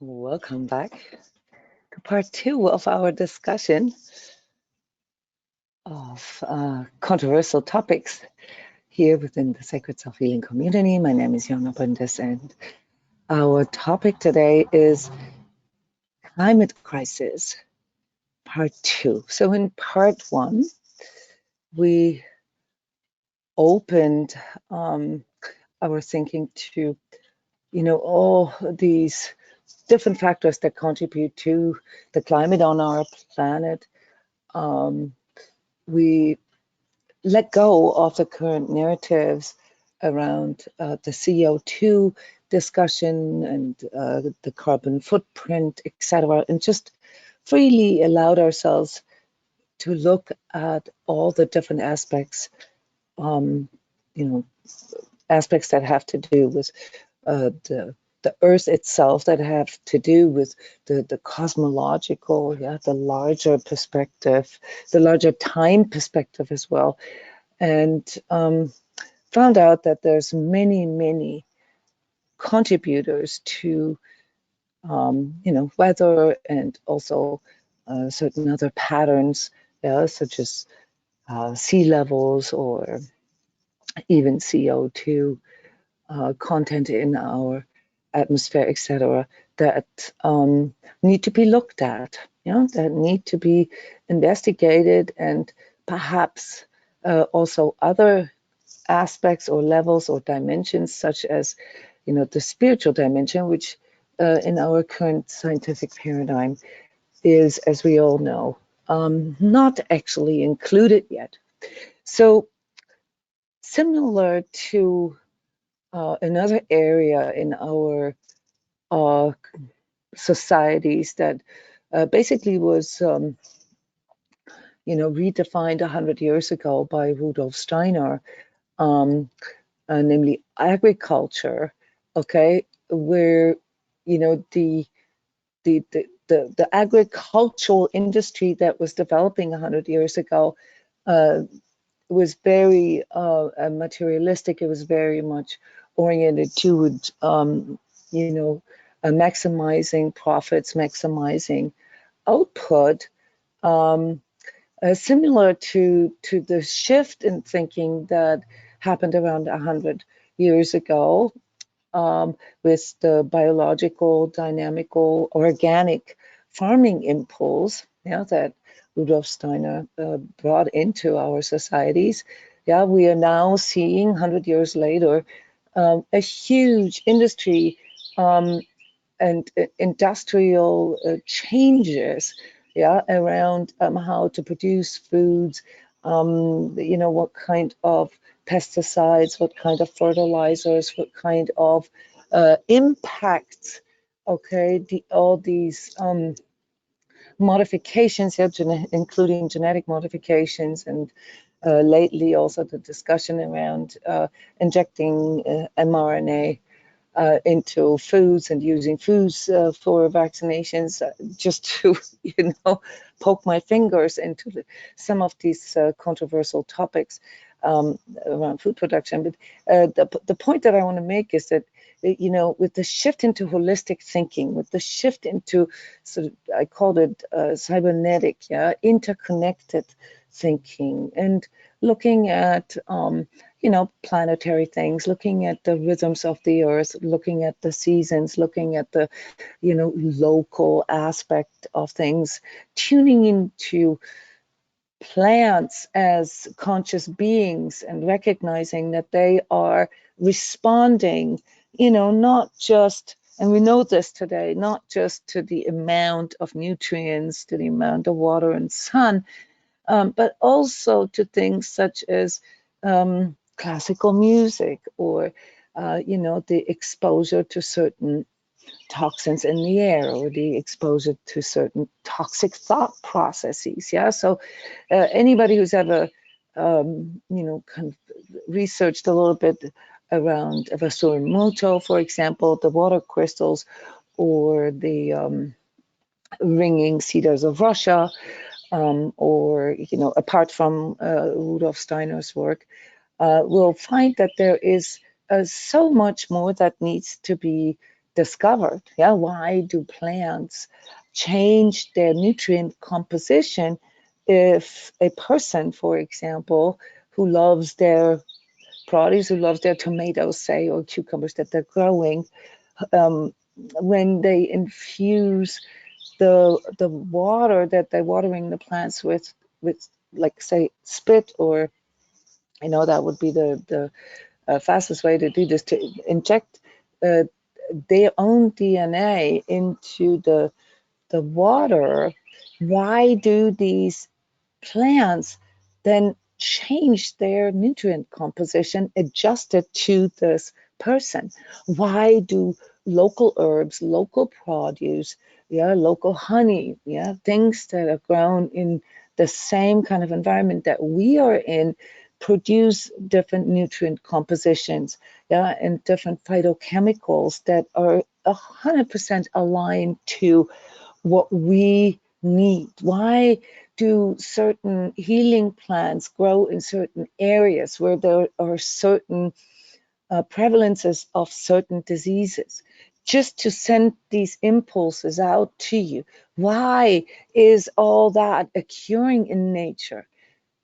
Welcome back to part 2 of our discussion of controversial topics here within the Sacred Self-Healing community. My name is Jona Bryndis, and our topic today is climate crisis, part 2. So in part 1, we opened our thinking to, all these different factors that contribute to the climate on our planet. We let go of the current narratives around the CO2 discussion and the carbon footprint, etc., and just freely allowed ourselves to look at all the different aspects, aspects that have to do with the Earth itself, that have to do with the cosmological, the larger perspective, the larger time perspective as well, and found out that there's many contributors to weather and also certain other patterns, such as sea levels or even CO2 content in our atmosphere, etc., that need to be looked at, that need to be investigated, and perhaps also other aspects or levels or dimensions, such as, the spiritual dimension, which in our current scientific paradigm is, as we all know, not actually included yet. So similar to another area in our societies that basically was, redefined 100 years ago by Rudolf Steiner, namely agriculture, okay, where, the agricultural industry that was developing 100 years ago was very materialistic. It was very much oriented toward, maximizing profits, maximizing output, similar to the shift in thinking that happened around 100 years ago with the biological, dynamical, organic farming impulse, that Rudolf Steiner brought into our societies. We are now seeing 100 years later a huge industry and industrial changes, around how to produce foods, what kind of pesticides, what kind of fertilizers, what kind of impacts, okay, all these modifications, including genetic modifications, and lately also the discussion around injecting mRNA into foods and using foods for vaccinations, just to, poke my fingers into some of these controversial topics around food production. But the point that I want to make is that, with the shift into holistic thinking, with the shift into, sort of, I called it cybernetic, interconnected thinking, and looking at, planetary things, looking at the rhythms of the earth, looking at the seasons, looking at the, local aspect of things, tuning into plants as conscious beings and recognizing that they are responding, not just, and we know this today, not just to the amount of nutrients, to the amount of water and sun, but also to things such as classical music, or, the exposure to certain toxins in the air, or the exposure to certain toxic thought processes. So anybody who's ever, kind of researched a little bit around Moto, for example, the water crystals, or the ringing cedars of Russia, or, apart from Rudolf Steiner's work, we'll find that there is so much more that needs to be discovered. Yeah, why do plants change their nutrient composition if a person, for example, who loves their produce, who loves their tomatoes, say, or cucumbers that they're growing, when they infuse the water that they're watering the plants with like say spit, or that would be the fastest way to do this, to inject uh, their own DNA into the water. Why do these plants then change their nutrient composition adjusted to this person? Why do local herbs, local produce, local honey, things that are grown in the same kind of environment that we are in, produce different nutrient compositions, and different phytochemicals that are 100% aligned to what we need? Why do certain healing plants grow in certain areas where there are certain prevalences of certain diseases? Just to send these impulses out to you. Why is all that occurring in nature?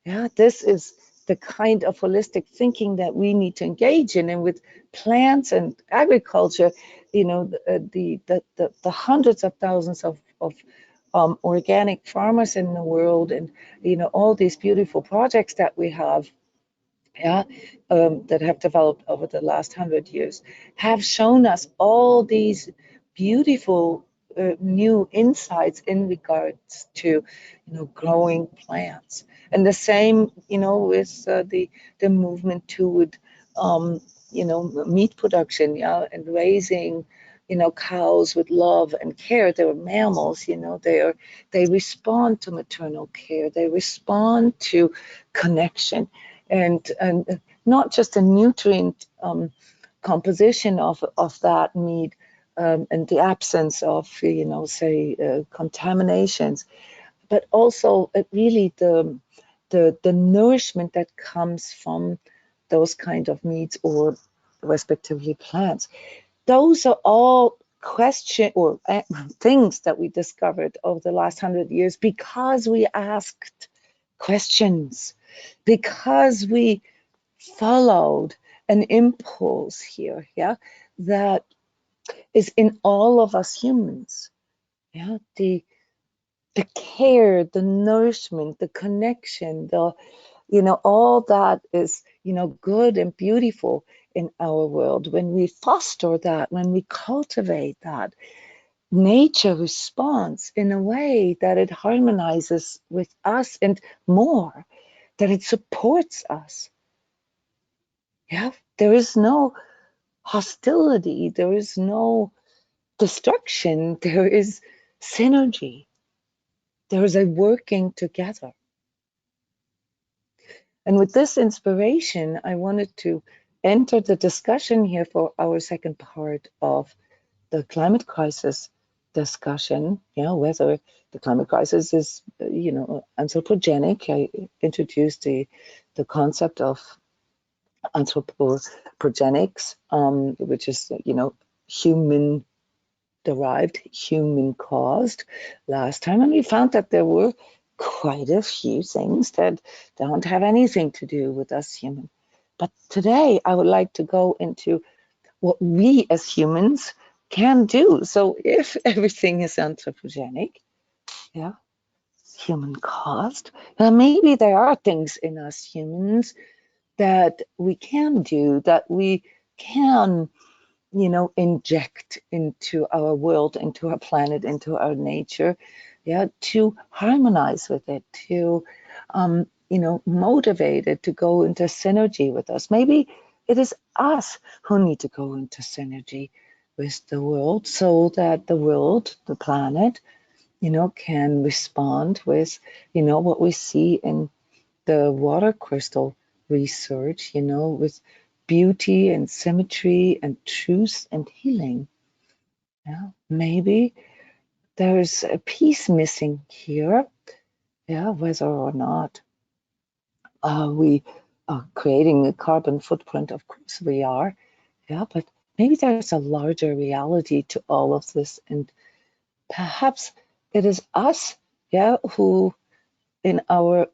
Yeah, this is the kind of holistic thinking that we need to engage in. And with plants and agriculture, the hundreds of thousands of organic farmers in the world, and all these beautiful projects that we have, yeah, that have developed over the last 100 years, have shown us all these beautiful new insights in regards to, growing plants. And the same, with the movement toward, meat production, and raising, cows with love and care. They are mammals, they respond to maternal care. They respond to connection, and not just a nutrient composition of that meat, and the absence of, say, contaminations, but also really the nourishment that comes from those kind of meats, or respectively plants. Those are all question or things that we discovered over the last 100 years because we asked questions, because we followed an impulse here, that is in all of us humans. The care, the nourishment, the connection, all that is, good and beautiful in our world. When we foster that, when we cultivate that, nature responds in a way that it harmonizes with us, and more, that it supports us. There is no hostility, there is no destruction, there is synergy, there is a working together. And with this inspiration, I wanted to enter the discussion here for our second part of the climate crisis discussion, whether the climate crisis is, anthropogenic. I introduced the concept of anthropogenics, which is, human derived, human caused last time. And we found that there were quite a few things that don't have anything to do with us human. But today I would like to go into what we as humans can do. So if everything is anthropogenic, human caused, maybe there are things in us humans that we can do, that we can, inject into our world, into our planet, into our nature, to harmonize with it, to, motivate it to go into synergy with us. Maybe it is us who need to go into synergy with the world, so that the world, the planet, can respond with, what we see in the water crystal research, with beauty and symmetry and truth and healing. Maybe there's a piece missing here, whether or not we are creating a carbon footprint. Of course we are, but maybe there's a larger reality to all of this, and perhaps it is us, yeah, who in our,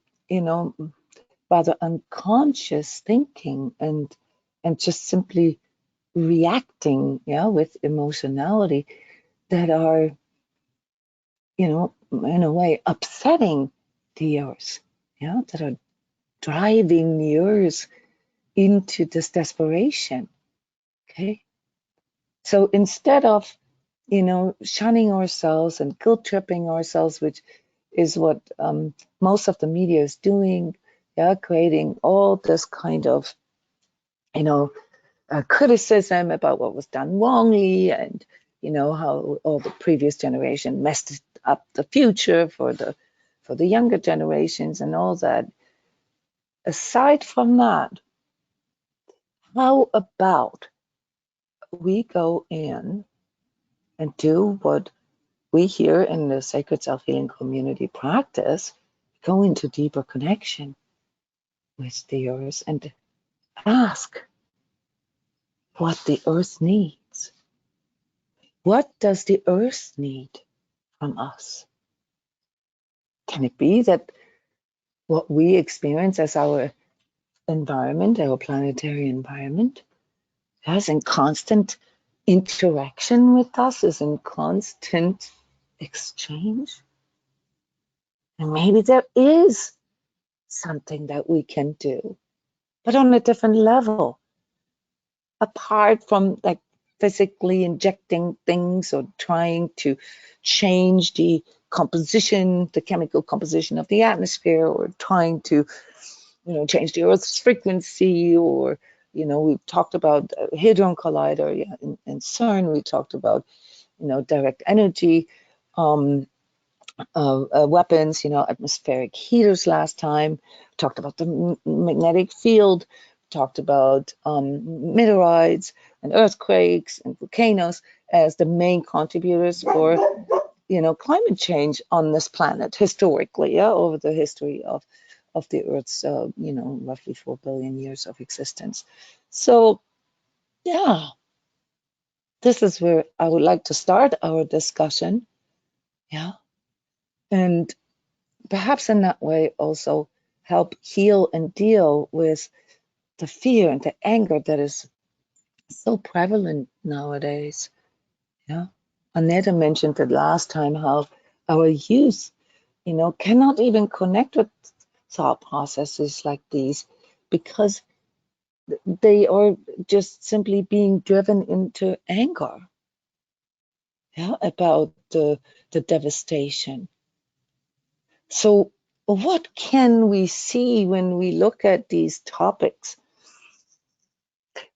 rather unconscious thinking and just simply reacting, yeah, with emotionality that are, in a way upsetting the earth, yeah, that are driving the earth into this desperation. Okay. So instead of, shunning ourselves and guilt tripping ourselves, which is what most of the media is doing, yeah, creating all this kind of, criticism about what was done wrongly, and how all the previous generation messed up the future for the younger generations and all that. Aside from that, how about we go in and do what we here in the Sacred Self-Healing Community practice, go into deeper connection with the earth and ask what the earth needs. What does the earth need from us? Can it be that what we experience as our environment, our planetary environment, is in constant interaction with us, is in constant exchange? And maybe there is something that we can do, but on a different level, apart from like physically injecting things or trying to change the composition, the chemical composition of the atmosphere, or trying to, change the Earth's frequency, or, we've talked about Hadron Collider, yeah, in CERN. We talked about, direct energy weapons, atmospheric heaters last time. Talked about the magnetic field. Talked about meteorites and earthquakes and volcanoes as the main contributors for, climate change on this planet historically, yeah, over the history of the Earth's, roughly 4 billion years of existence. So, yeah, this is where I would like to start our discussion. Yeah. And perhaps in that way also help heal and deal with the fear and the anger that is so prevalent nowadays. Yeah. Aneta mentioned it last time, how our youth, cannot even connect with thought processes like these because they are just simply being driven into anger, yeah, about the devastation. So what can we see when we look at these topics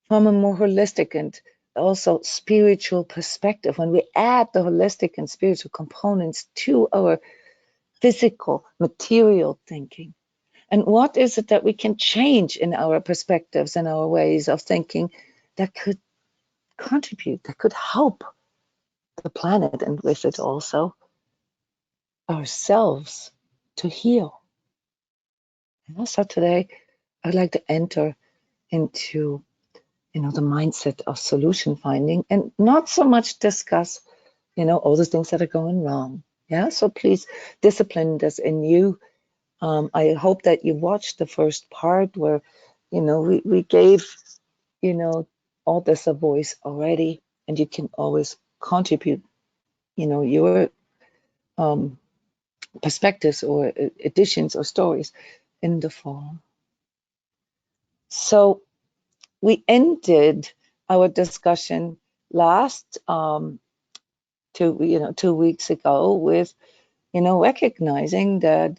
from a more holistic and also spiritual perspective, when we add the holistic and spiritual components to our physical, material thinking? And what is it that we can change in our perspectives and our ways of thinking that could contribute, that could help the planet, and with it also ourselves, to heal? And also today, I'd like to enter into, the mindset of solution finding, and not so much discuss, all the things that are going wrong. Yeah, so please discipline this in you. I hope that you watched the first part where, we gave, all this a voice already, and you can always contribute, your perspectives or additions or stories in the forum. So we ended our discussion last 2 weeks ago with, recognizing that,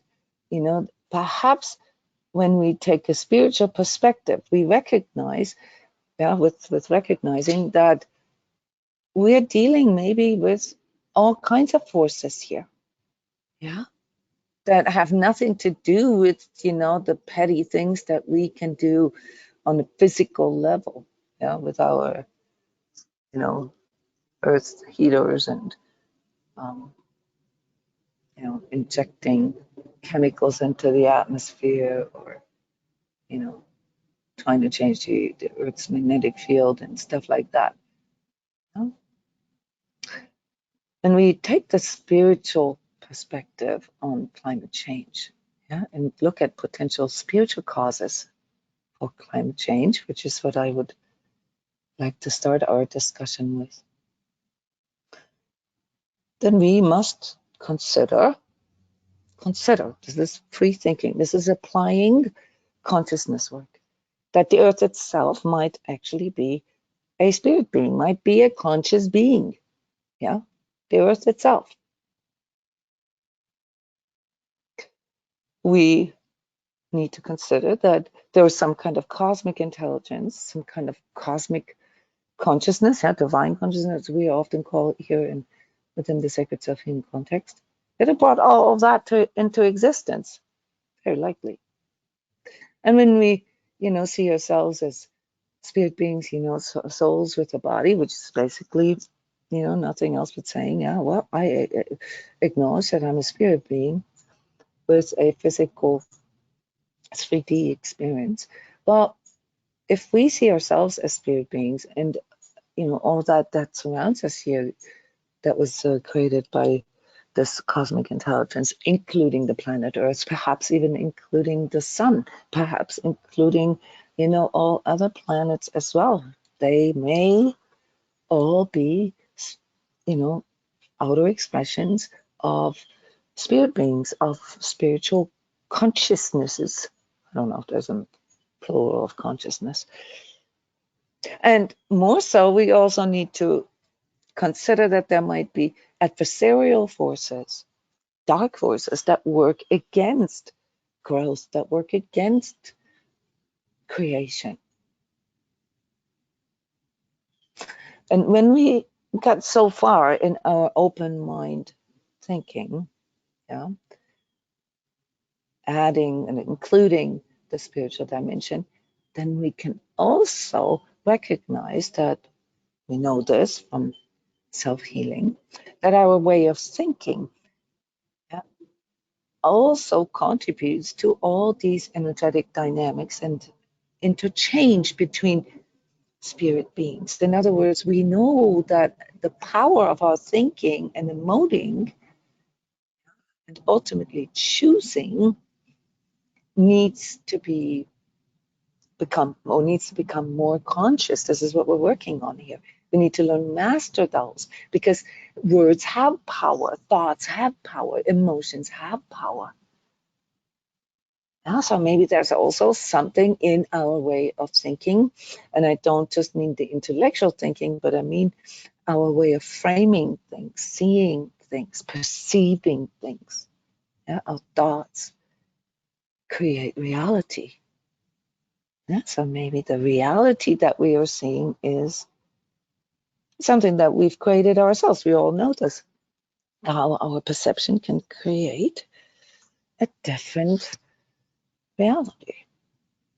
perhaps when we take a spiritual perspective, we recognize, yeah, with recognizing that we're dealing maybe with all kinds of forces here, yeah, that have nothing to do with, the petty things that we can do on a physical level, yeah, with our, earth heaters and, um, injecting chemicals into the atmosphere, or, trying to change the Earth's magnetic field and stuff like that. Yeah? And we take the spiritual perspective on climate change, yeah, and look at potential spiritual causes for climate change, which is what I would like to start our discussion with. Then we must consider, this is free thinking, this is applying consciousness work, that the earth itself might actually be a spirit being, might be a conscious being, yeah, the earth itself. We need to consider that there is some kind of cosmic intelligence, some kind of cosmic consciousness, yeah, divine consciousness, we often call it here within the sacred self-healing context, that it brought all of that into existence, very likely. And when we, see ourselves as spirit beings, souls with a body, which is basically, nothing else but saying, yeah, well, I acknowledge that I'm a spirit being with a physical 3D experience. Well, if we see ourselves as spirit beings and, all that surrounds us here, that was created by this cosmic intelligence, including the planet Earth, perhaps even including the sun, perhaps including, all other planets as well. They may all be, outer expressions of spirit beings, of spiritual consciousnesses. I don't know if there's a plural of consciousness. And more so, we also need to consider that there might be adversarial forces, dark forces that work against growth, that work against creation. And when we got so far in our open mind thinking, yeah, adding and including the spiritual dimension, then we can also recognize that we know this from self-healing, that our way of thinking, yeah, also contributes to all these energetic dynamics and interchange between spirit beings. In other words, we know that the power of our thinking and emoting and ultimately choosing needs to become more conscious. This is what we're working on here. We need to learn master those, because words have power, thoughts have power, emotions have power. So maybe there's also something in our way of thinking, and I don't just mean the intellectual thinking, but I mean our way of framing things, seeing things, perceiving things. Yeah, our thoughts create reality. Yeah, so maybe the reality that we are seeing is something that we've created ourselves. We all know this. How our perception can create a different reality,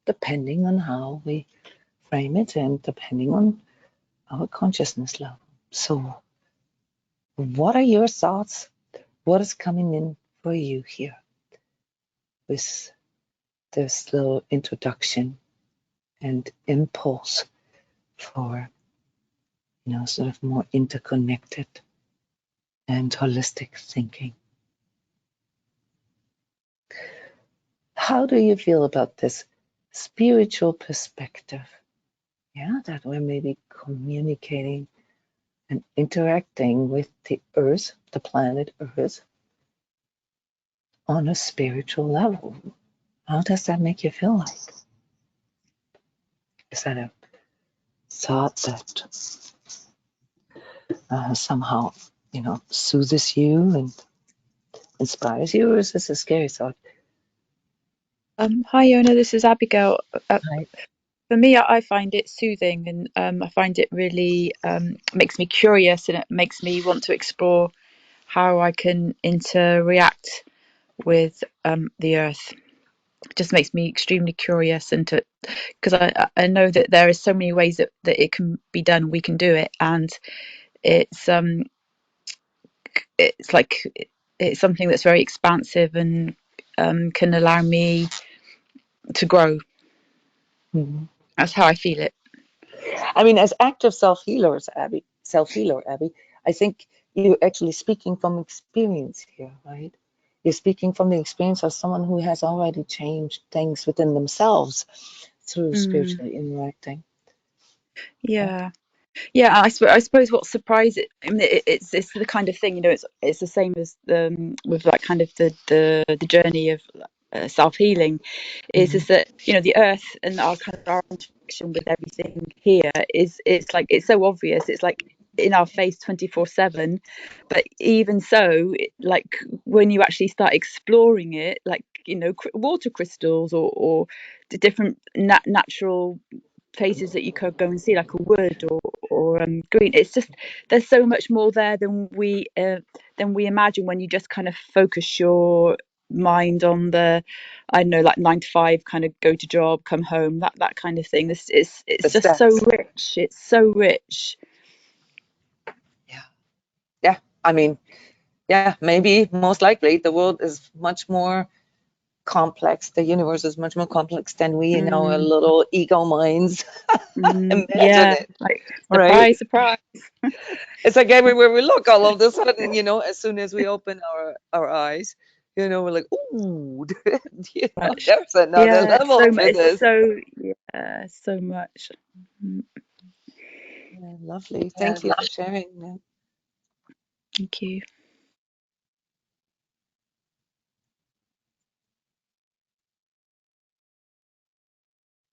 depending on how we frame it and depending on our consciousness level. So, what are your thoughts? What is coming in for you here with this little introduction and impulse for, sort of more interconnected and holistic thinking? How do you feel about this spiritual perspective? Yeah, that we're maybe communicating and interacting with the earth, the planet Earth, on a spiritual level. How does that make you feel like? Is that a thought that somehow, soothes you and inspires you, or is this a scary thought? Hi, Jona, this is Abigail. Right. For me, I find it soothing, and I find it really makes me curious, and it makes me want to explore how I can interact with the earth. It just makes me extremely curious, and to because I know that there is so many ways that it can be done. We can do it, and it's it's like it's something that's very expansive and can allow me to grow. Mhm. That's how I feel it. I mean, as active self healers, Abby, self-healer, Abby, I think you're actually speaking from experience here, right? You're speaking from the experience of someone who has already changed things within themselves through Mm, spiritually interacting. Right? yeah. Yeah, I suppose what surprises, I mean, it's the kind of thing, it's the same as with like kind of the journey of self-healing, is that the earth and our kind of our interaction with everything here is, it's like it's so obvious, it's like in our face 24/7, but even so, like when you actually start exploring it, like water crystals or the different natural places that you could go and see, like a wood or green. It's just, there's so much more there than we imagine when you just kind of focus your mind on the, I don't know, like 9 to 5 kind of go to job, come home, that kind of thing. This is, The it's just so steps. rich. It's so rich. Yeah. Yeah. I mean, yeah, maybe most likely the world is much more complex. The universe is much more complex than we in our Mm, little ego minds imagine yeah, it, like right? surprise, surprise. It's like everywhere we look, all of a sudden, as soon as we open our eyes, we're like, ooh, Much. there's another Yeah, level to it's this. so, yeah, so much. Mm, Yeah, lovely. Thank you for sharing that. thank you.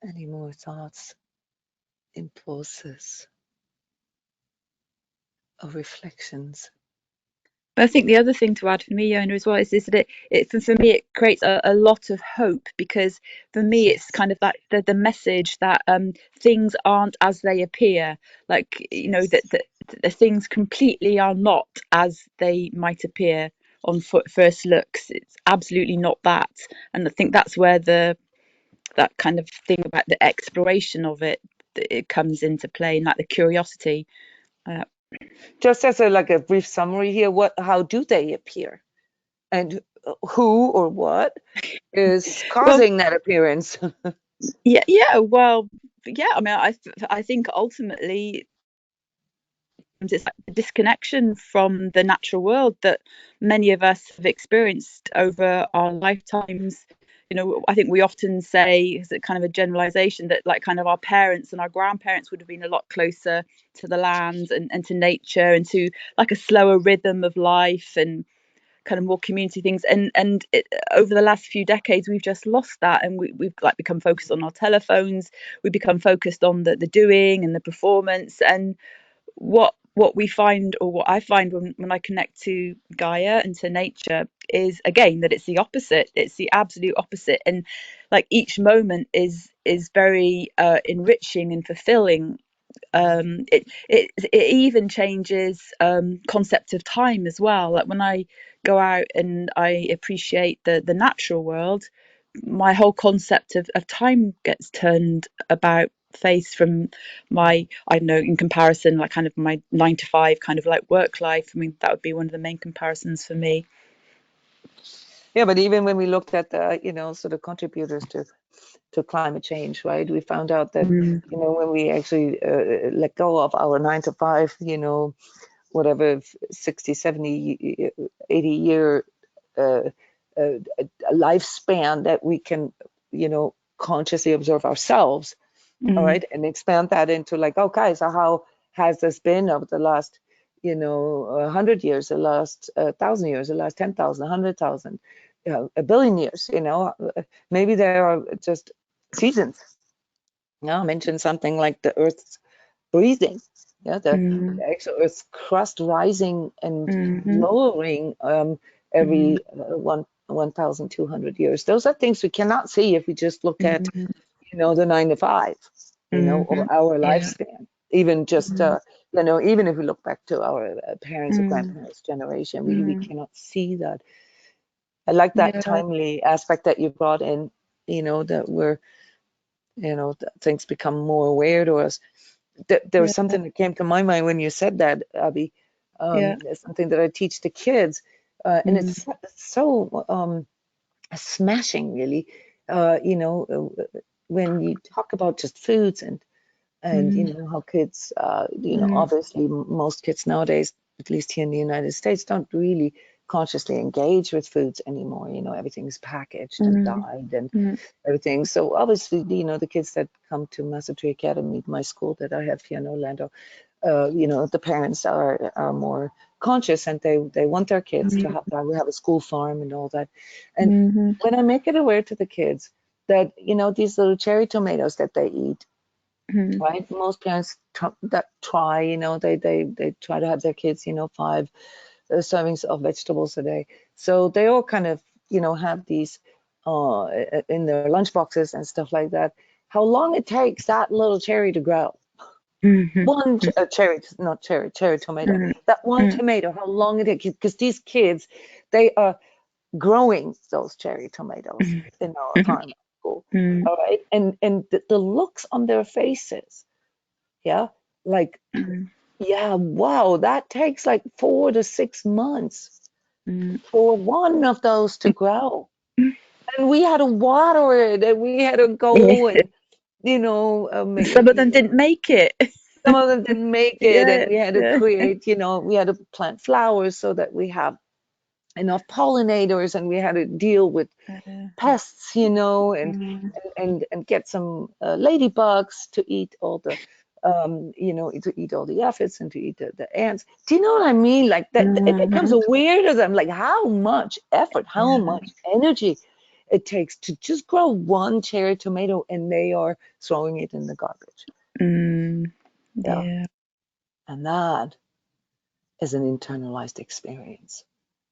Any more thoughts, impulses, or reflections? But I think the other thing to add for me, Yona, as well, is that for me it creates a lot of hope, because for me it's Yes, kind of that the message that things aren't as they appear, like yes. that the things completely are not as they might appear on first looks. It's absolutely not that, and I think that's where that kind of thing about the exploration of it, that it comes into play, and like the curiosity. Uh, Just as a brief summary here, how do they appear? And who or what is well, causing that appearance? yeah, well, yeah. I mean, I think ultimately it's like the disconnection from the natural world that many of us have experienced over our lifetimes. I think we often say, is it kind of a generalization, that like kind of our parents and our grandparents would have been a lot closer to the land and to nature and to like a slower rhythm of life and kind of more community things, over the last few decades we've just lost that, and we've like become focused on our telephones, we become focused on the doing and the performance, and what we find, or what I find when I connect to Gaia and to nature, is again that it's the opposite, it's the absolute opposite, and like each moment is very enriching and fulfilling. It even changes concept of time as well. Like when I go out and I appreciate the natural world, my whole concept of time gets turned about face from my, I don't know, in comparison, like kind of my 9 to 5 kind of like work life. I mean, that would be one of the main comparisons for me. Yeah, but even when we looked at the, sort of contributors to climate change, right? We found out that, Mm, when we actually let go of our 9 to 5, whatever 60, 70, 80 year uh, uh, lifespan that we can, consciously observe ourselves, all mm, right, and expand that into like, okay, so how has this been over the last, 100 years, the last 1,000 years, the last 10,000, 100,000, a billion years, maybe there are just seasons. I mentioned something like the Earth's breathing, yeah, the mm, actual Earth's crust rising and mm, lowering mm, every 1,200 years. Those are things we cannot see if we just look at, mm, the 9 to 5, mm, or our yeah, lifespan. Even just, mm, even if we look back to our parents or mm, grandparents' generation, we mm, cannot see that. I like that yeah, timely aspect that you brought in, that we're, that things become more aware to us. There was yeah, something that came to my mind when you said that, Abby. yeah, It's something that I teach the kids, and mm, it's so smashing, really. When you talk about just foods and And mm, you know how kids, mm, obviously most kids nowadays, at least here in the United States, don't really consciously engage with foods anymore. Everything is packaged and mm, dyed and mm, everything. So obviously, the kids that come to Mastery Academy, my school that I have here in Orlando, the parents are more conscious, and they want their kids to have that. We have a school farm and all that. And mm, when I make it aware to the kids that, these little cherry tomatoes that they eat, mm, right? Most parents that try, they try to have their kids, 5 servings of vegetables a day. So they all kind of, have these in their lunch boxes and stuff like that. How long it takes that little cherry to grow? mm, One cherry, not cherry tomato. mm, That one mm, tomato, how long it takes? Because these kids, they are growing those cherry tomatoes in our mm, farm school. mm, All right, and the looks on their faces, yeah, like, mm, yeah, wow, that takes like 4 to 6 months mm. for one of those to grow. Mm. And we had to water it, and we had to go Yeah. and, Some of them didn't make it. some of them didn't make it, and Yeah, we had to yeah. create, we had to plant flowers so that we have enough pollinators, and we had to deal with Uh, pests, mm, and get some ladybugs to eat all the to eat all the aphids and to eat the ants. Do you know what I mean? Like that, it becomes mhm. weird to them. Like how much effort, how Yeah. much energy it takes to just grow one cherry tomato, and they are throwing it in the garbage. Mm, Yeah, yeah. and that is an internalized experience.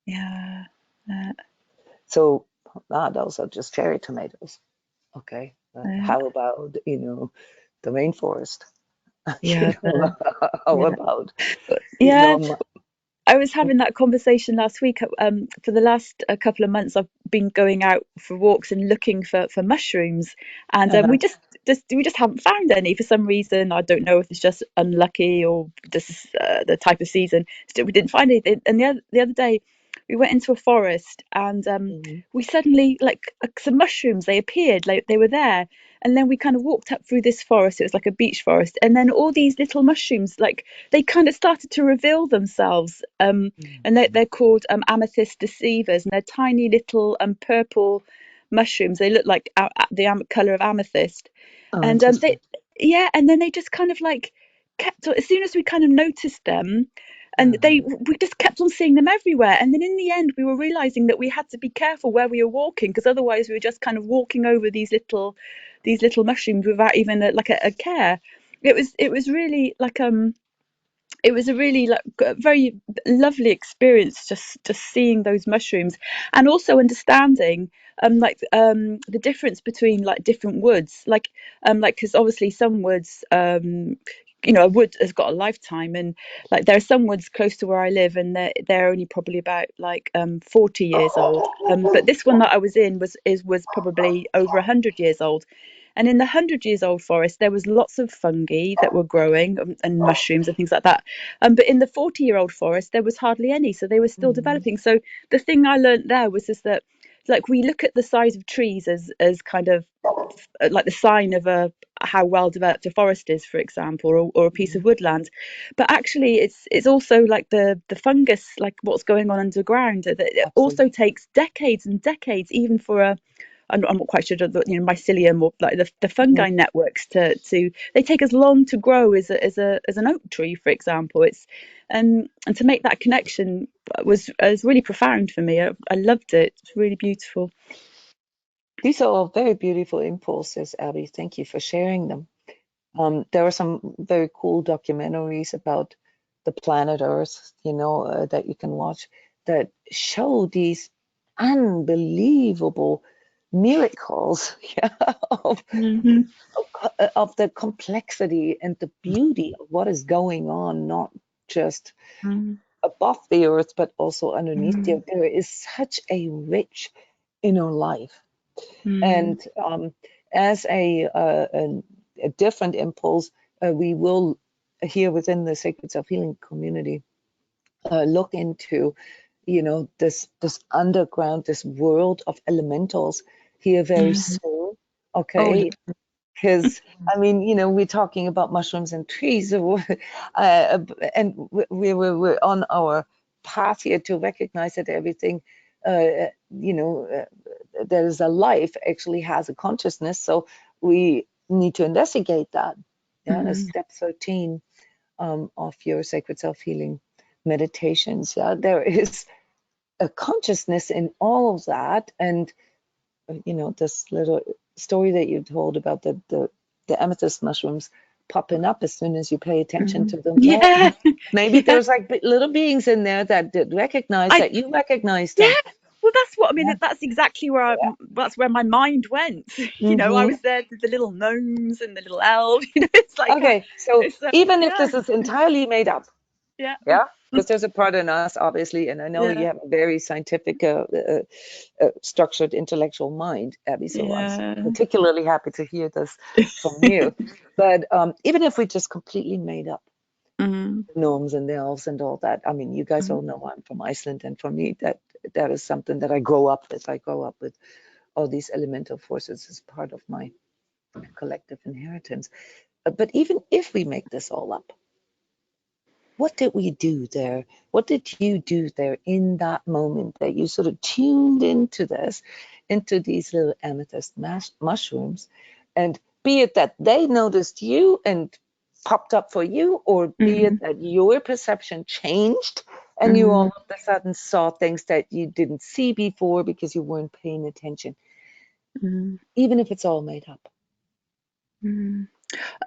Yeah. Uh, So those are just cherry tomatoes. Okay, but uh, how about the rainforest? you yeah. know, how Yeah. about you Yeah. know, I was having that conversation last week. For the last couple of months, I've been going out for walks and looking for mushrooms, and uh, we just haven't found any for some reason. I don't know if it's just unlucky or just the type of season. Still, we didn't find anything. And the other day, we went into a forest, and mhm, we suddenly like some mushrooms. They appeared, like they were there, and then we kind of walked up through this forest. It was like a beech forest, and then all these little mushrooms, like they kind of started to reveal themselves. And they're called amethyst deceivers, and they're tiny little purple mushrooms. They look like the color of amethyst, oh, and interesting. they yeah, and then they just kind of like kept as soon as we kind of noticed them. And Uh, we just kept on seeing them everywhere. And then in the end, we were realizing that we had to be careful where we were walking, because otherwise we were just kind of walking over these little mushrooms without even a care. It was really like it was a really like very lovely experience, just seeing those mushrooms, and also understanding the difference between like different woods, like because obviously some woods, a wood has got a lifetime, and like there are some woods close to where I live, and they're only probably about 40 years old, but this one that I was in was probably over 100 years old. And in the 100 years old forest, there was lots of fungi that were growing, and mushrooms and things like that. But in the 40-year-old forest, there was hardly any. So they were still mm, developing. So the thing I learned there was just that, like, we look at the size of trees as kind of like the sign of a how well developed a forest is, for example, or a piece mhm, of woodland. But actually, it's also like the fungus, like what's going on underground. That it also absolutely. takes decades and decades, even for a I'm not quite sure the mycelium or like the Mhm. fungi networks to they take as long to grow as an oak tree, for example. It's and to make that connection was really profound for me. I loved it. It's really beautiful. These are all very beautiful impulses, Abby. Thank you for sharing them. There are some very cool documentaries about the planet Earth, that you can watch that show these unbelievable miracles, yeah, Hmm. of the complexity and the beauty of what is going on, not just Mm, above the earth, but also underneath mm, there. There is such a rich inner life. mm, And as a different impulse, we will here within the Sacred Self Healing community look into, this underground, this world of elementals here very mm. soon. Oh Okay, yeah. Because, I mean, we're talking about mushrooms and trees, and we're on our path here to recognize that everything, there is a life actually has a consciousness. So we need to investigate that. Yeah, as step 13 of your sacred self-healing meditations. Yeah, there is a consciousness in all of that, and this little story that you told about the amethyst mushrooms popping up as soon as you pay attention to them. Well, Yeah. maybe there's like little beings in there that did recognize that you recognized them. Well, that's what I mean. Yeah. That's exactly where that's where my mind went. I was there with the little gnomes and the little elves. It's like Okay, so even if yeah, this is entirely made up, yeah, yeah, because there's a part in us, obviously, and I know you yeah, have a very scientific, structured intellectual mind, Abby, so I'm yeah. particularly happy to hear this from you. But even if we just completely made up Mm, the gnomes and the elves and all that, I mean, you guys mm, all know I'm from Iceland, and for me, that is something that I grow up with. I grow up with all these elemental forces as part of my collective inheritance. But even if we make this all up, what did we do there? What did you do there in that moment that you sort of tuned into this, into these little amethyst mushrooms? And be it that they noticed you and popped up for you, or be it mm, that your perception changed and you all mm, of a sudden saw things that you didn't see before because you weren't paying attention, mm, even if it's all made up. mm.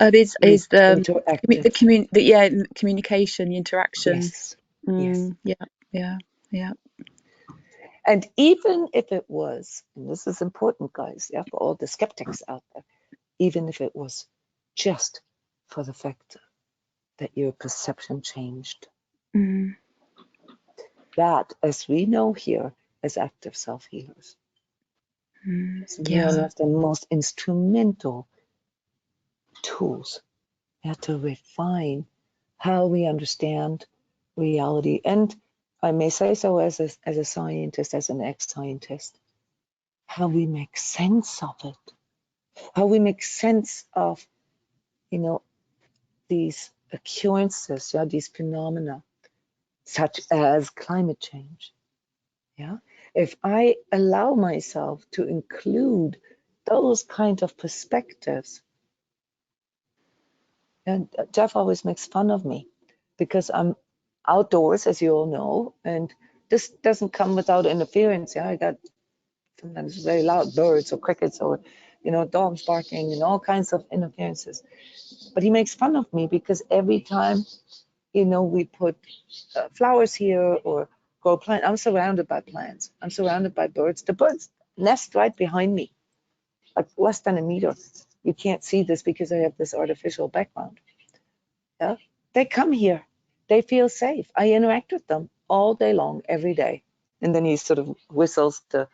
Be Is interactive. the communication, the interaction. Yes. Yes. Yeah, yeah, yeah. And even if it was, and this is important, guys, yeah, for all the skeptics out there, even if it was just for the fact that your perception changed, Mm, that, as we know here as active self healers, is one yeah. of the most instrumental tools, yeah, to refine how we understand reality. And I may say so as a scientist, as an ex scientist, how we make sense of it, how we make sense of you know, these occurrences, yeah, these phenomena, such as climate change. Yeah. If I allow myself to include those kind of perspectives, and Jeff always makes fun of me because I'm outdoors, as you all know, and this doesn't come without interference. Yeah, I got sometimes very loud birds or crickets or, dogs barking and all kinds of interferences. But he makes fun of me because every time we put flowers here or grow plants. I'm surrounded by plants. I'm surrounded by birds. The birds nest right behind me, like less than a meter. You can't see this because I have this artificial background. Yeah, they come here. They feel safe. I interact with them all day long, every day. And then he sort of whistles the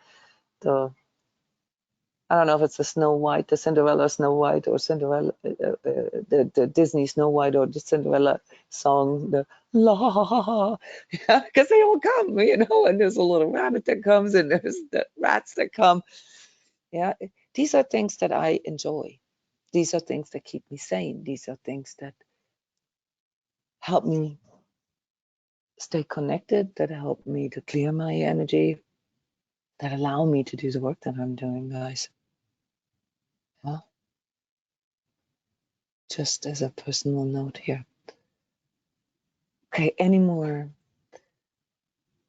I don't know if it's the Snow White, the Cinderella Snow White, or Cinderella, the Disney Snow White, or the Cinderella song, the la, yeah, because they all come, and there's a little rabbit that comes, and there's the rats that come. Yeah, these are things that I enjoy. These are things that keep me sane. These are things that help me stay connected, that help me to clear my energy, that allow me to do the work that I'm doing, guys. Yeah, just as a personal note here. Okay, any more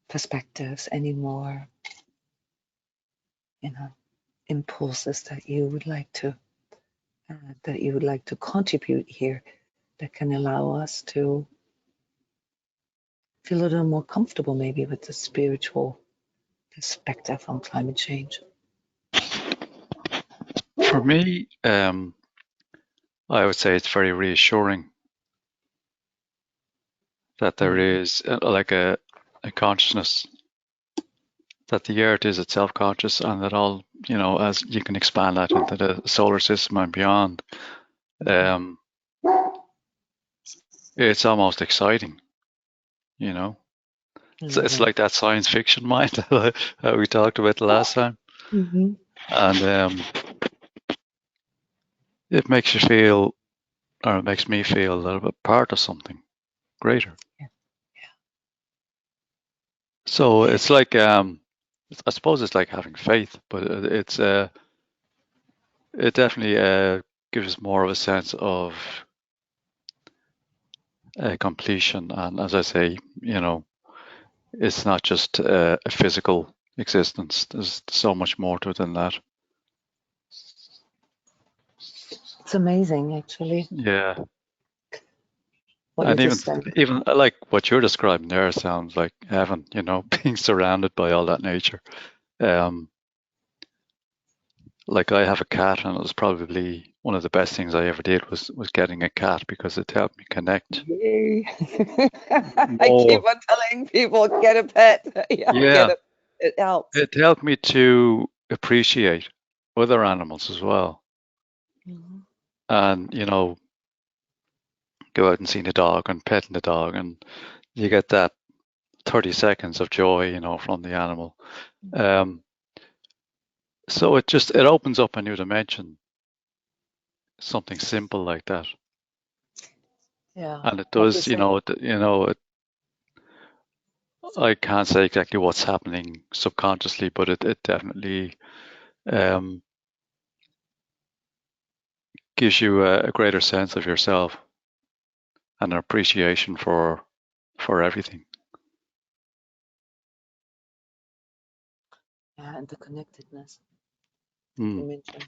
perspectives, any more, you know, impulses that you would like to contribute here that can allow us to feel a little more comfortable maybe with the spiritual perspective on climate change. For me, I would say it's very reassuring that there is like a consciousness that the earth is itself conscious, and that all, as you can expand that into the solar system and beyond, um, it's almost exciting, you know. It's like that science fiction mind that we talked about the last time. Mm-hmm. And it makes you feel, or it makes me feel a little bit part of something greater. Yeah. So it's like, I suppose it's like having faith, but it definitely gives us more of a sense of completion. And as I say, it's not just a physical existence. There's so much more to it than that. It's amazing, actually, Yeah. what you And just said. even like what you're describing there sounds like heaven, being surrounded by all that nature. Um, like I have a cat, and it was probably one of the best things I ever did was getting a cat, because it helped me connect Yay. I keep more. on telling people, get a pet. Yeah, Yeah, it helps. it helped me to appreciate other animals as well. Mhm. And, go out and seeing a dog and petting the dog, and you get that 30 seconds of joy, from the animal. Um, so it opens up a new dimension, something simple like that. Yeah, And it like you does, say. I can't say exactly what's happening subconsciously, but it definitely um, gives you a greater sense of yourself and an appreciation for everything. Yeah, and the connectedness that you Mm. mentioned,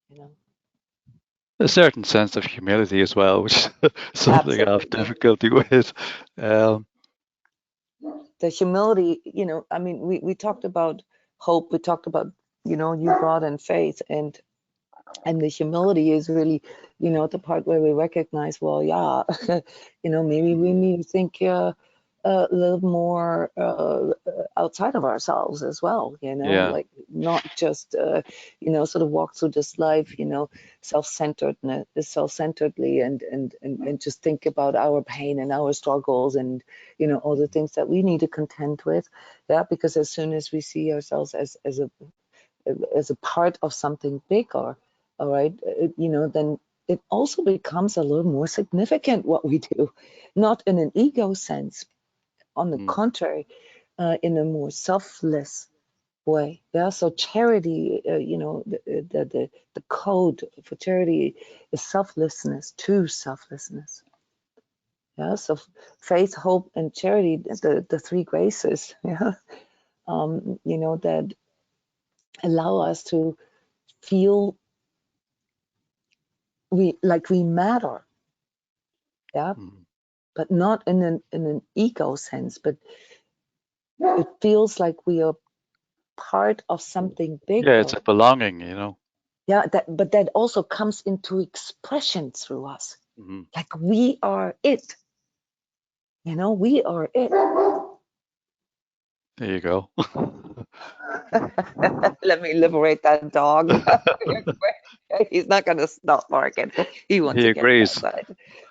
you know. A certain sense of humility as well, which is something I have Absolutely. difficulty with. Um, The humility, I mean, we talked about hope, we talked about, you brought in faith, and the humility is really, the part where we recognize, well, yeah, maybe we need to think a little more outside of ourselves as well, yeah, like not just, sort of walk through this life, self-centeredly, and just think about our pain and our struggles and, all the things that we need to contend with. Yeah, because as soon as we see ourselves as a part of something bigger, all right, then it also becomes a little more significant what we do, not in an ego sense, on the mm, contrary, in a more selfless way. Yeah, so charity, the code for charity is selflessness, true selflessness. Yeah, so faith, hope, and charity, the three graces. Yeah, that allow us to feel we matter. Yeah, mm. but not in an ego sense, but it feels like we are part of something Yeah, it's bigger. a belonging, Yeah, but that also comes into expression through us. Mm. Like we are it. We are it. There you go. Let me liberate that dog. He's not going to stop barking. He wants He to get agrees. outside.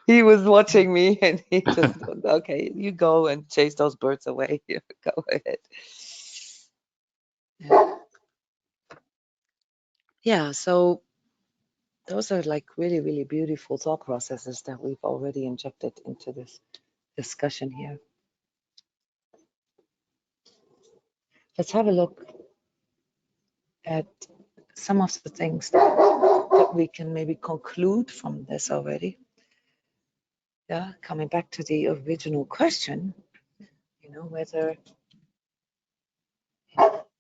He was watching me and he just, okay, you go and chase those birds away. Go ahead. Yeah. Yeah, so those are like really, really beautiful thought processes that we've already injected into this discussion here. Let's have a look at some of the things that we can maybe conclude from this already. Yeah, coming back to the original question, whether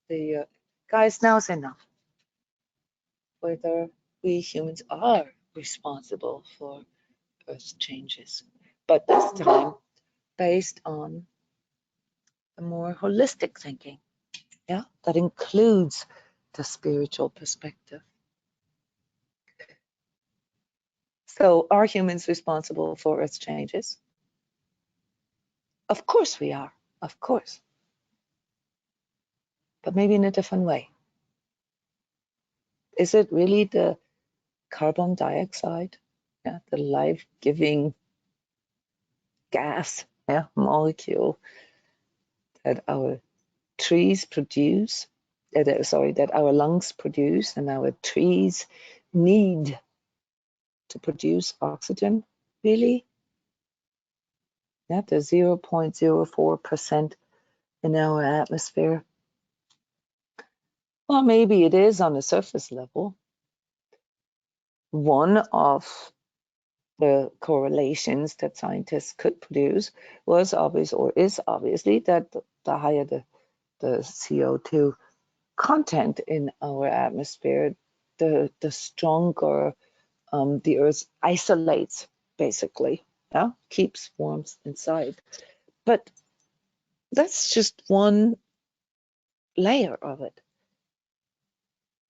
the guys, now's enough, whether we humans are responsible for Earth's changes, but this time based on a more holistic thinking. Yeah, that includes the spiritual perspective. So, are humans responsible for Earth's changes? Of course we are, of course, but maybe in a different way. Is it really the carbon dioxide, yeah, the life-giving gas, yeah, molecule that our trees produce, that our lungs produce and our trees need to produce oxygen, really? Yeah, there's 0.04% in our atmosphere. Well, maybe it is on a surface level. One of the correlations that scientists could produce was obvious, or is obviously, that the higher the CO2 content in our atmosphere, the stronger the Earth isolates, basically, yeah, keeps warmth inside. But that's just one layer of it.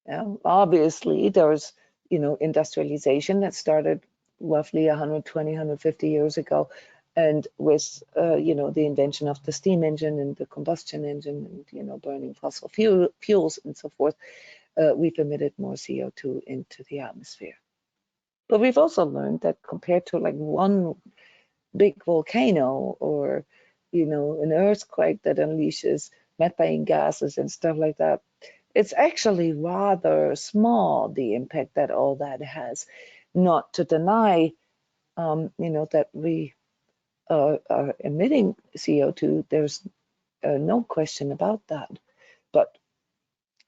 Yeah, obviously, there's, industrialization that started roughly 120, 150 years ago, and with, the invention of the steam engine and the combustion engine and, burning fossil fuels and so forth, we've emitted more CO2 into the atmosphere. But we've also learned that compared to like one big volcano or, an earthquake that unleashes methane gases and stuff like that, it's actually rather small, the impact that all that has. Not to deny, that we are emitting CO2. There's no question about that. But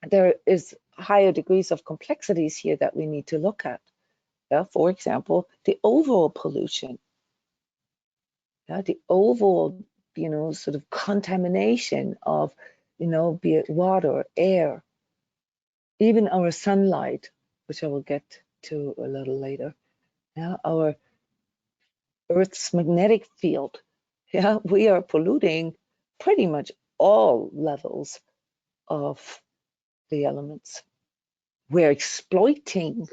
there is higher degrees of complexities here that we need to look at. Yeah? For example, the overall pollution. Yeah? The overall, sort of contamination of, be it water, air, even our sunlight, which I will get to a little later. Yeah, our Earth's magnetic field. Yeah, we are polluting pretty much all levels of the elements. We're exploiting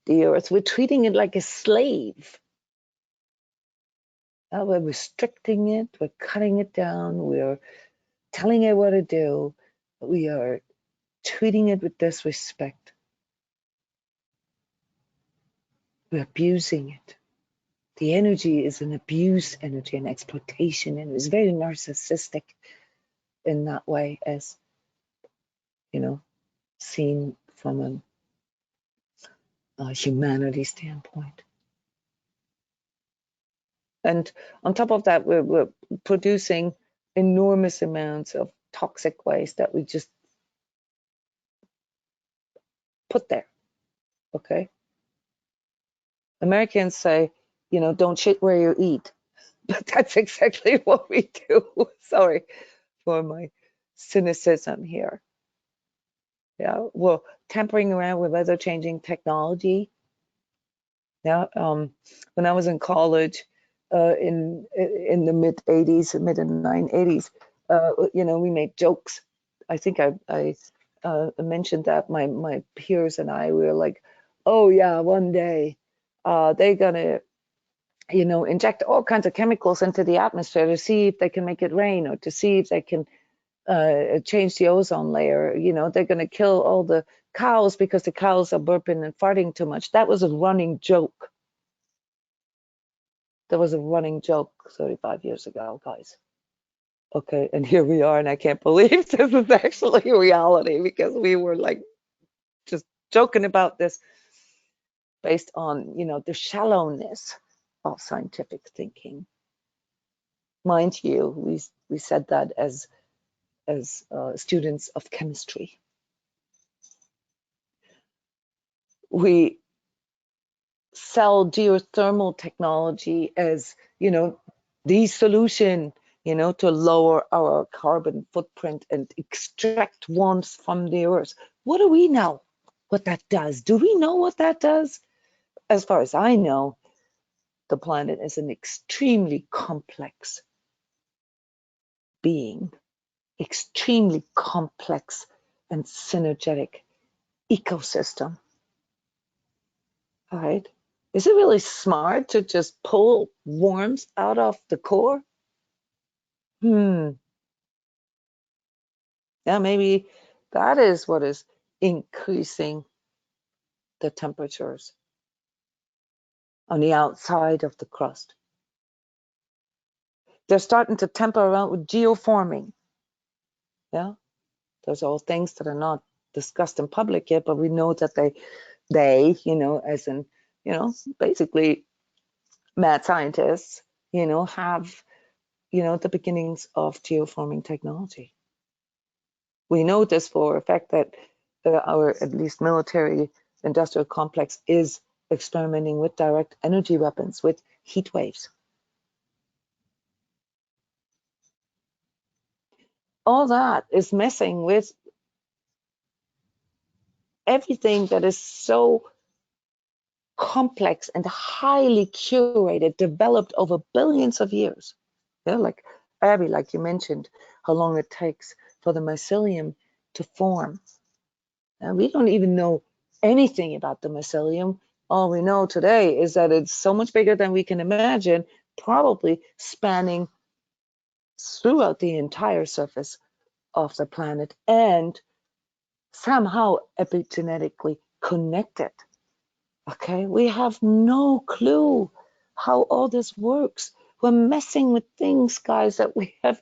the Earth. We're treating it like a slave. We're restricting it. We're cutting it down. We're telling it what to do. We are treating it with disrespect. We're abusing it. The energy is an abuse energy, an exploitation, and it's very narcissistic in that way, as seen from a humanity standpoint. And on top of that, we're producing enormous amounts of toxic waste that we just put there. Okay. Americans say, don't shit where you eat. But that's exactly what we do. Sorry for my cynicism here. Yeah, well, tampering around with weather-changing technology. Yeah, when I was in college, in the mid '80s, mid and 80s, we made jokes. I think I mentioned that my peers and I, we were like, oh yeah, one day they're gonna inject all kinds of chemicals into the atmosphere to see if they can make it rain, or to see if they can change the ozone layer. They're going to kill all the cows because the cows are burping and farting too much. That was a running joke. That was a running joke 35 years ago, guys. Okay, and here we are, and I can't believe this is actually reality, because we were like just joking about this based on, the shallowness of scientific thinking. Mind you, we said that as students of chemistry. We sell geothermal technology as, the solution, to lower our carbon footprint and extract warmth from the Earth. What do we know what that does? Do we know what that does? As far as I know, the planet is an extremely complex being, extremely complex and synergetic ecosystem. All right. Is it really smart to just pull warmth out of the core? Yeah, maybe that is what is increasing the temperatures on the outside of the crust. They're starting to temper around with geoforming. Yeah, those are all things that are not discussed in public yet, but we know that they they, as in, basically mad scientists, have, the beginnings of geoforming technology. We know this for a fact that our, at least military industrial complex, is experimenting with direct energy weapons, with heat waves. All that is messing with everything that is so complex and highly curated, developed over billions of years. Yeah, like Abby, like you mentioned, how long it takes for the mycelium to form. And we don't even know anything about the mycelium. All we know today is that it's so much bigger than we can imagine, probably spanning throughout the entire surface of the planet and somehow epigenetically connected. Okay, we have no clue how all this works. We're messing with things, guys, that we have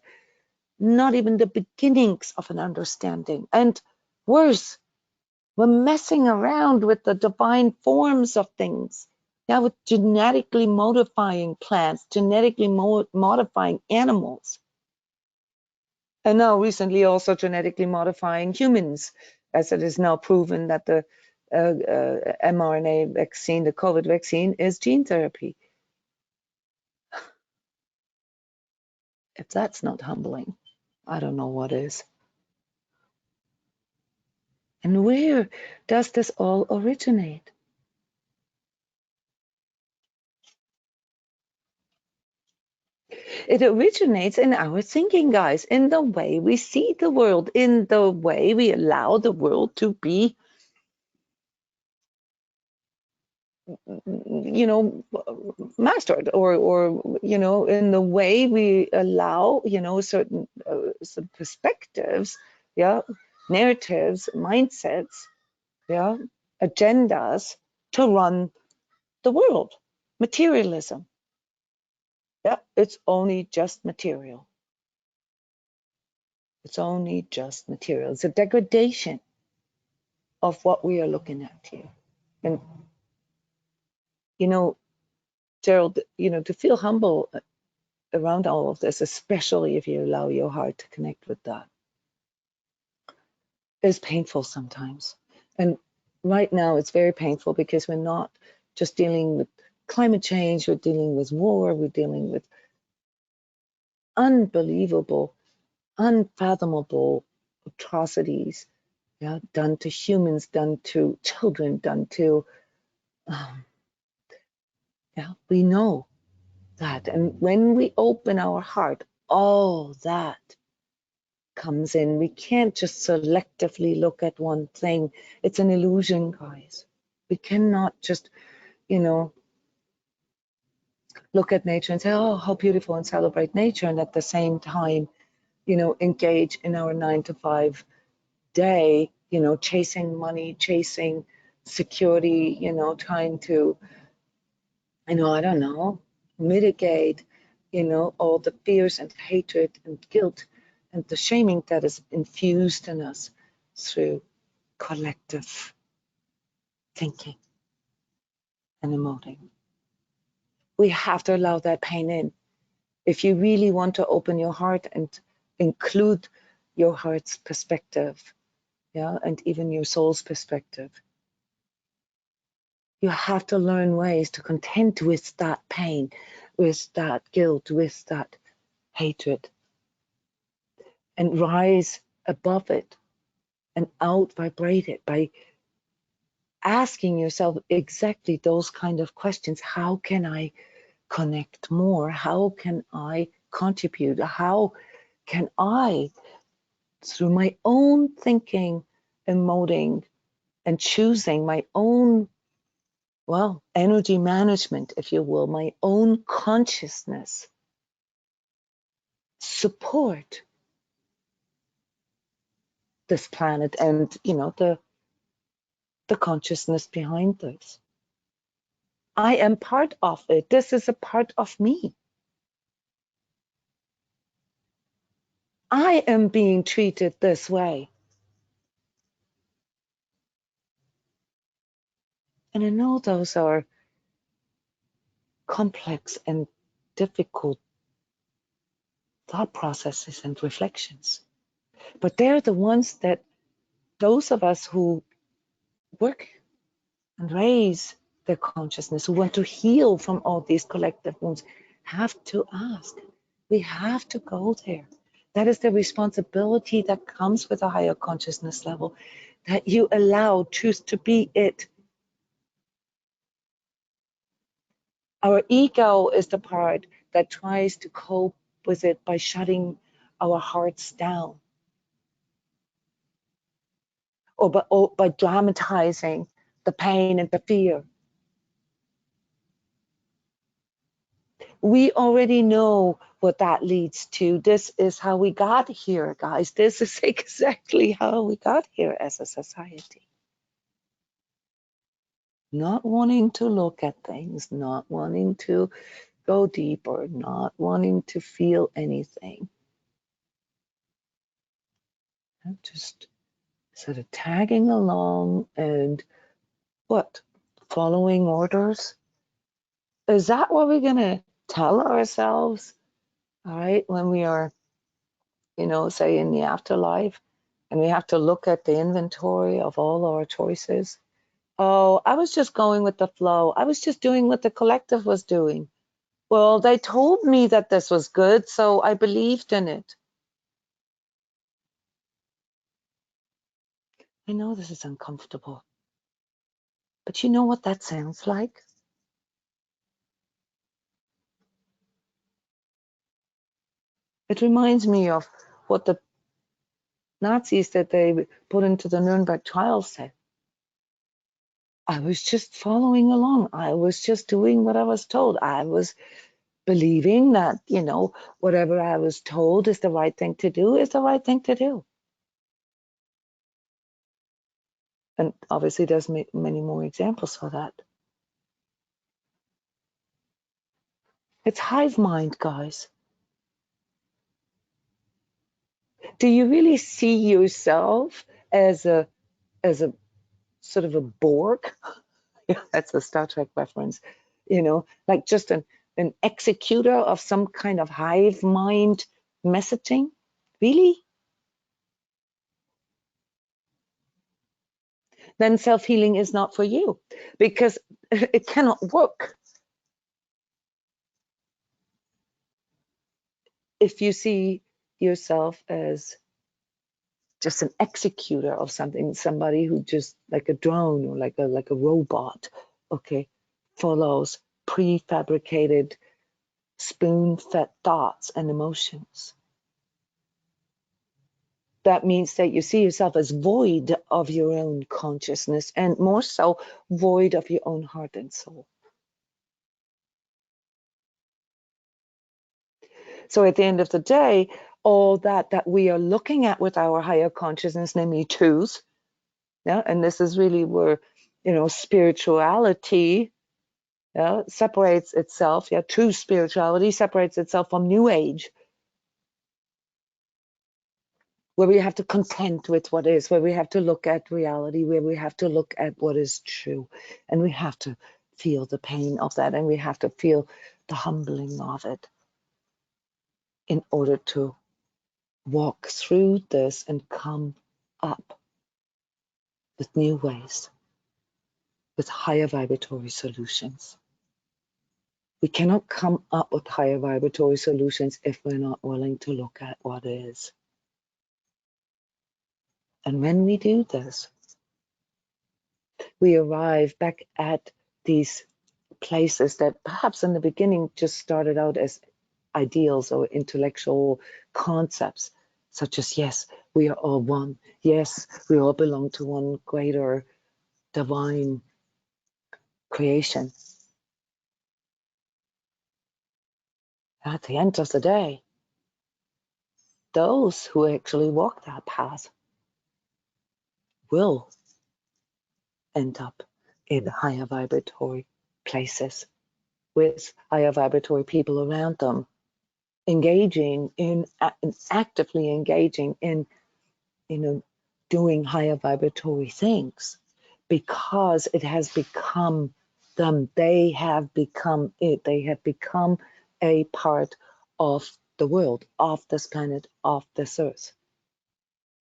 not even the beginnings of an understanding. And worse, we're messing around with the divine forms of things. Yeah, with genetically modifying plants, genetically modifying animals. And now recently also genetically modifying humans, as it is now proven that the mRNA vaccine, the COVID vaccine, is gene therapy. If that's not humbling, I don't know what is. And where does this all originate? It originates in our thinking, guys, in the way we see the world, in the way we allow the world to be, mastered, or in the way we allow, certain some perspectives, yeah, narratives, mindsets, yeah, agendas to run the world. Materialism. Yeah, it's only just material. It's only just material. It's a degradation of what we are looking at here. And, Gerald, to feel humble around all of this, especially if you allow your heart to connect with that, is painful sometimes. And right now it's very painful because we're not just dealing with climate change, we're dealing with war, we're dealing with unbelievable, unfathomable atrocities, yeah, done to humans, done to children, done to, yeah, we know that. And when we open our heart, all that comes in. We can't just selectively look at one thing. It's an illusion, guys. We cannot just, look at nature and say, oh, how beautiful, and celebrate nature, and at the same time, engage in our 9 to 5 day, chasing money, chasing security, trying to, I don't know, mitigate, all the fears and hatred and guilt and the shaming that is infused in us through collective thinking and emoting. We have to allow that pain in. If you really want to open your heart and include your heart's perspective, yeah, and even your soul's perspective, you have to learn ways to contend with that pain, with that guilt, with that hatred, and rise above it and out vibrate it by asking yourself exactly those kind of questions. How can I connect more? How can I contribute? How can I, through my own thinking, emoting, and choosing my own, energy management, if you will, my own consciousness, support this planet and, the consciousness behind this? I am part of it. This is a part of me. I am being treated this way. And I know those are complex and difficult thought processes and reflections, but they're the ones that those of us who work and raise their consciousness, who want to heal from all these collective wounds, have to ask. We have to go there. That is the responsibility that comes with a higher consciousness level, that you allow truth to be it. Our ego is the part that tries to cope with it by shutting our hearts down, or by dramatizing the pain and the fear. We already know what that leads to. This is how we got here, guys. This is exactly how we got here as a society. Not wanting to look at things, not wanting to go deeper, not wanting to feel anything. I'm just sort of tagging along and what? Following orders? Is that what we're going to tell ourselves? All right, when we are, say in the afterlife, and we have to look at the inventory of all our choices. Oh, I was just going with the flow. I was just doing what the collective was doing. Well, they told me that this was good, so I believed in it. I know this is uncomfortable, but you know what that sounds like? It reminds me of what the Nazis that they put into the Nuremberg trials said. I was just following along. I was just doing what I was told. I was believing that, whatever I was told is the right thing to do is the right thing to do. And obviously there's many more examples for that. It's hive mind, guys. Do you really see yourself as a sort of a Borg? Yeah, that's a Star Trek reference. Like just an executor of some kind of hive mind messaging? Really? Then self-healing is not for you, because it cannot work if you see yourself as just an executor of something, somebody who just like a drone or like a robot, okay, follows prefabricated, spoon-fed thoughts and emotions. That means that you see yourself as void of your own consciousness, and more so void of your own heart and soul. So at the end of the day, all that we are looking at with our higher consciousness, namely truth, yeah, and this is really where, spirituality, yeah, separates itself, yeah, true spirituality separates itself from New Age, where we have to contend with what is, where we have to look at reality, where we have to look at what is true, and we have to feel the pain of that, and we have to feel the humbling of it in order to walk through this and come up with new ways, with higher vibratory solutions. We cannot come up with higher vibratory solutions if we're not willing to look at what is. And when we do this, we arrive back at these places that perhaps in the beginning just started out as ideals or intellectual concepts, such as, yes, we are all one. Yes, we all belong to one greater divine creation. At the end of the day, those who actually walk that path will end up in higher vibratory places with higher vibratory people around them, actively engaging in doing higher vibratory things. because it has become them. They have become it. They have become a part of the world, of this planet, of this earth.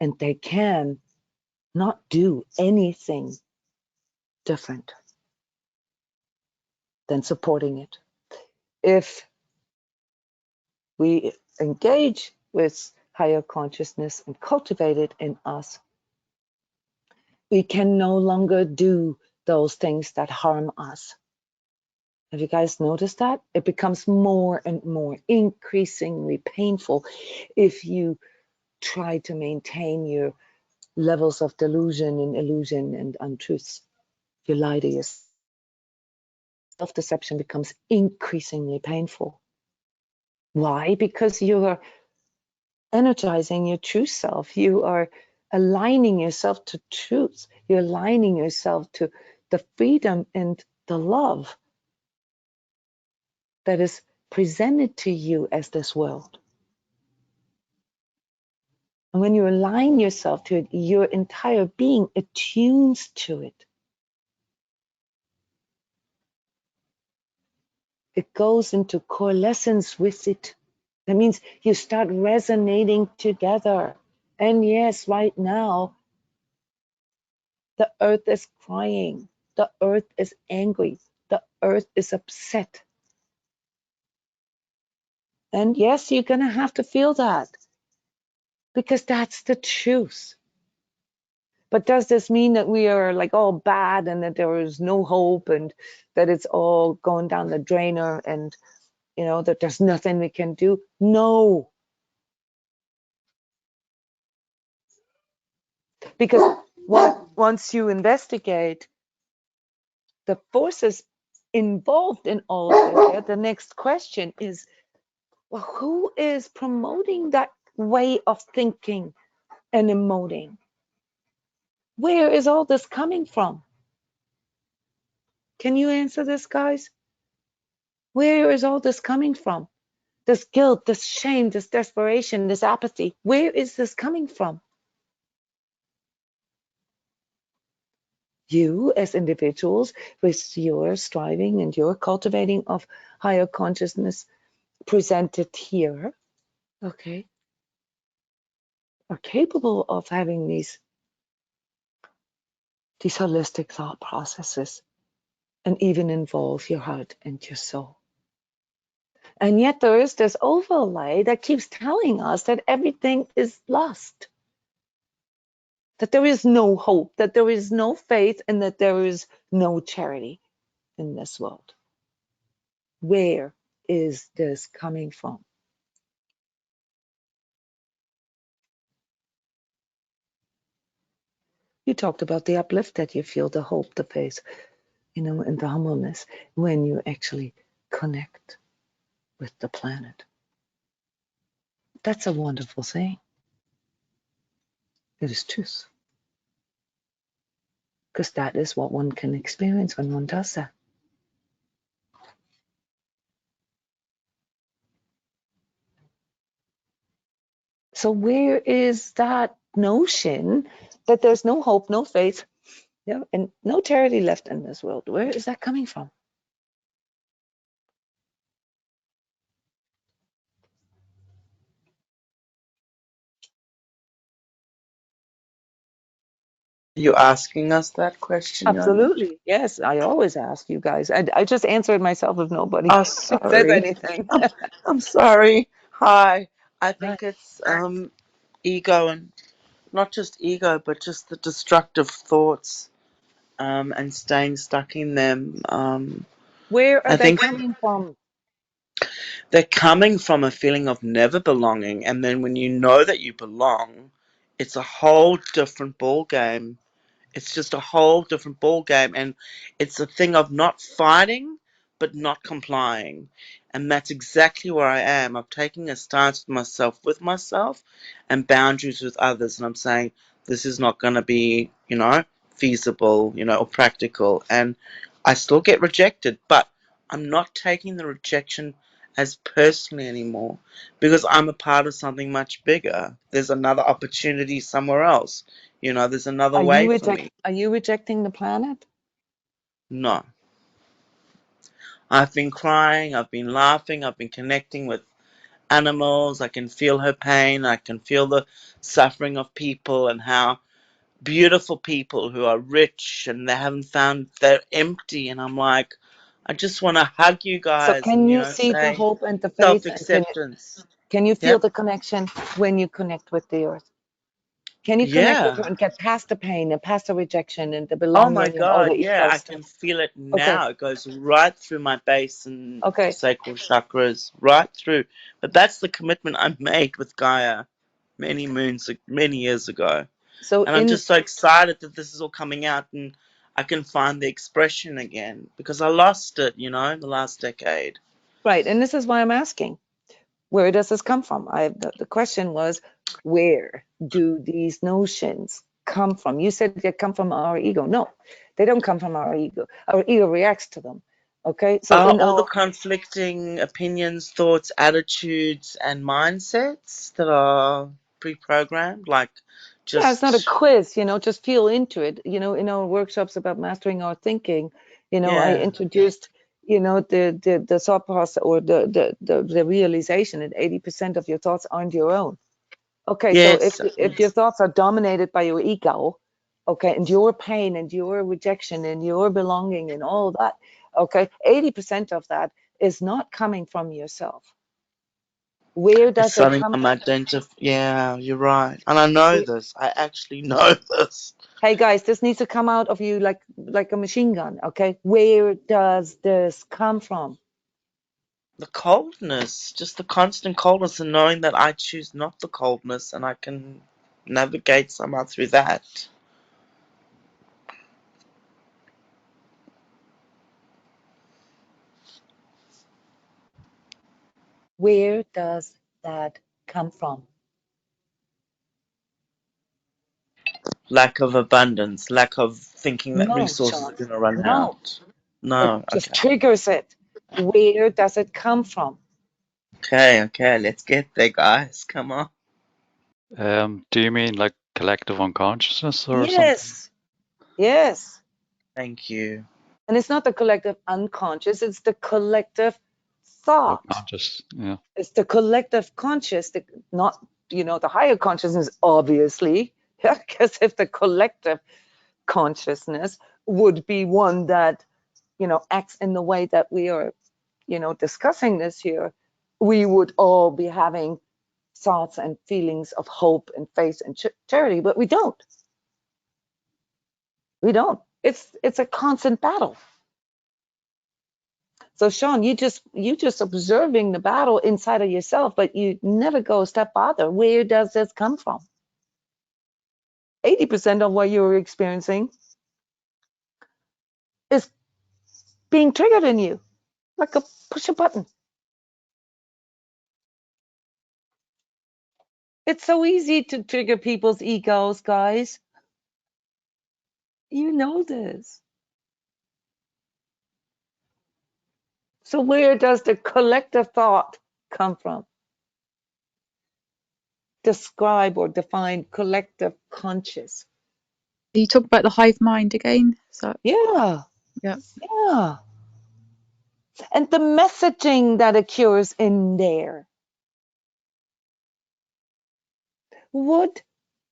And they can not do anything different than supporting it. If we engage with higher consciousness and cultivate it in us, we can no longer do those things that harm us. Have you guys noticed that? It becomes more and more increasingly painful if you try to maintain your levels of delusion and illusion and untruths. If you lie to yourself, self-deception becomes increasingly painful. Why? Because you are energizing your true self. You are aligning yourself to truth. You're aligning yourself to the freedom and the love that is presented to you as this world. And when you align yourself to it, your entire being attunes to it. It goes into coalescence with it. That means you start resonating together. And yes, right now, the earth is crying. The earth is angry. The earth is upset. And yes, you're going to have to feel that because that's the truth. But does this mean that we are like all bad and that there is no hope and that it's all going down the drainer and, you know, that there's nothing we can do? No. Because once you investigate the forces involved in all of this, the next question is, well, who is promoting that way of thinking and emoting? Where is all this coming from? Can you answer this, guys? Where is all this coming from? This guilt, this shame, this desperation, this apathy. Where is this coming from? You, as individuals, with your striving and your cultivating of higher consciousness presented here, okay, are capable of having these holistic thought processes and even involve your heart and your soul. And yet there is this overlay that keeps telling us that everything is lost, that there is no hope, that there is no faith, and that there is no charity in this world. Where is this coming from? You talked about the uplift that you feel, the hope, the faith, you know, and the humbleness when you actually connect with the planet. That's a wonderful thing. It is truth. Because that is what one can experience when one does that. So where is that notion that there's no hope, no faith, you know, and no charity left in this world? Where is that coming from? You asking us that question, Jona? Absolutely. Yes, I always ask you guys. I just answered myself if nobody Oh, says sorry. anything. I'm sorry. Hi. I Right. think it's ego, and not just ego, but just the destructive thoughts and staying stuck in them. Where are I they think coming from? they're coming from a feeling of never belonging, and then when you know that you belong, it's a whole different ball game. It's just a whole different ball game, and it's a thing of not fighting but not complying. And that's exactly where I am. I'm taking a stance with myself and boundaries with others, and I'm saying this is not going to be, feasible, or practical. And I still get rejected, but I'm not taking the rejection as personally anymore because I'm a part of something much bigger. There's another opportunity somewhere else. You know, there's another way for me. Are you rejecting the planet? No. I've been crying, I've been laughing, I've been connecting with animals. I can feel her pain. I can feel the suffering of people, and how beautiful people who are rich and they haven't found, they're empty. And I'm like, I just want to hug you So guys can and, you see the say hope and the faith, and self-acceptance. can you feel Yep. the connection when you connect with the earth? Can you connect with Yeah. her and get past the pain and past the rejection and the Oh my belonging and all God. the Yeah. ego I stuff? can feel it Okay, now. It goes right through my base and okay. sacral chakras, right through. But that's the commitment I made with Gaia many years ago. So And I'm in just so excited that this is all coming out and I can find the expression again, because I lost it, in the last decade. right, and this is why I'm asking, where does this come from? The question was, where do these notions come from? You said they come from our ego. No, they don't come from our ego. Our ego reacts to them. Okay, so Are in all the our conflicting opinions, thoughts, attitudes, and mindsets that are pre-programmed, like yeah, it's not a just, quiz, just feel into it. In our workshops about mastering our thinking, I yeah, introduced, the thought process, or the realization that 80% of your thoughts aren't your own. Okay, so yes, if your thoughts are dominated by your ego, okay, and your pain and your rejection and your belonging and all that, okay, 80% of that is not coming from yourself. Where it's does it something come I'm from? yeah, you're right. And I know this. I actually know this. Hey guys, this needs to come out of you like a machine gun, okay? Where does this come from? The coldness, just the constant coldness, and knowing that I choose not the coldness and I can navigate somehow through that. Where does that come from? Lack of abundance, lack of thinking that No, resources are Sean. going to run No. out. It No, just okay. triggers it. Where does it come from? Okay, let's get there, guys. Come on. Do you mean like collective unconsciousness or something? Yes. Yes. Thank you. And it's not the collective unconscious, it's the collective thought. Subconscious, yeah. It's the collective conscious, not, the higher consciousness, obviously. Yeah, because if the collective consciousness would be one that, acts in the way that we are, discussing this here, we would all be having thoughts and feelings of hope and faith and charity, but we don't. We don't. It's a constant battle. So Sean, you just observing the battle inside of yourself, but you never go a step farther. Where does this come from? 80% of what you're experiencing is being triggered in you, like a push a button. It's so easy to trigger people's egos, guys. You know this. So where does the collective thought come from? Describe or define collective conscious. You talk about the hive mind again. So Yeah, yeah, yeah. And the messaging that occurs in there. What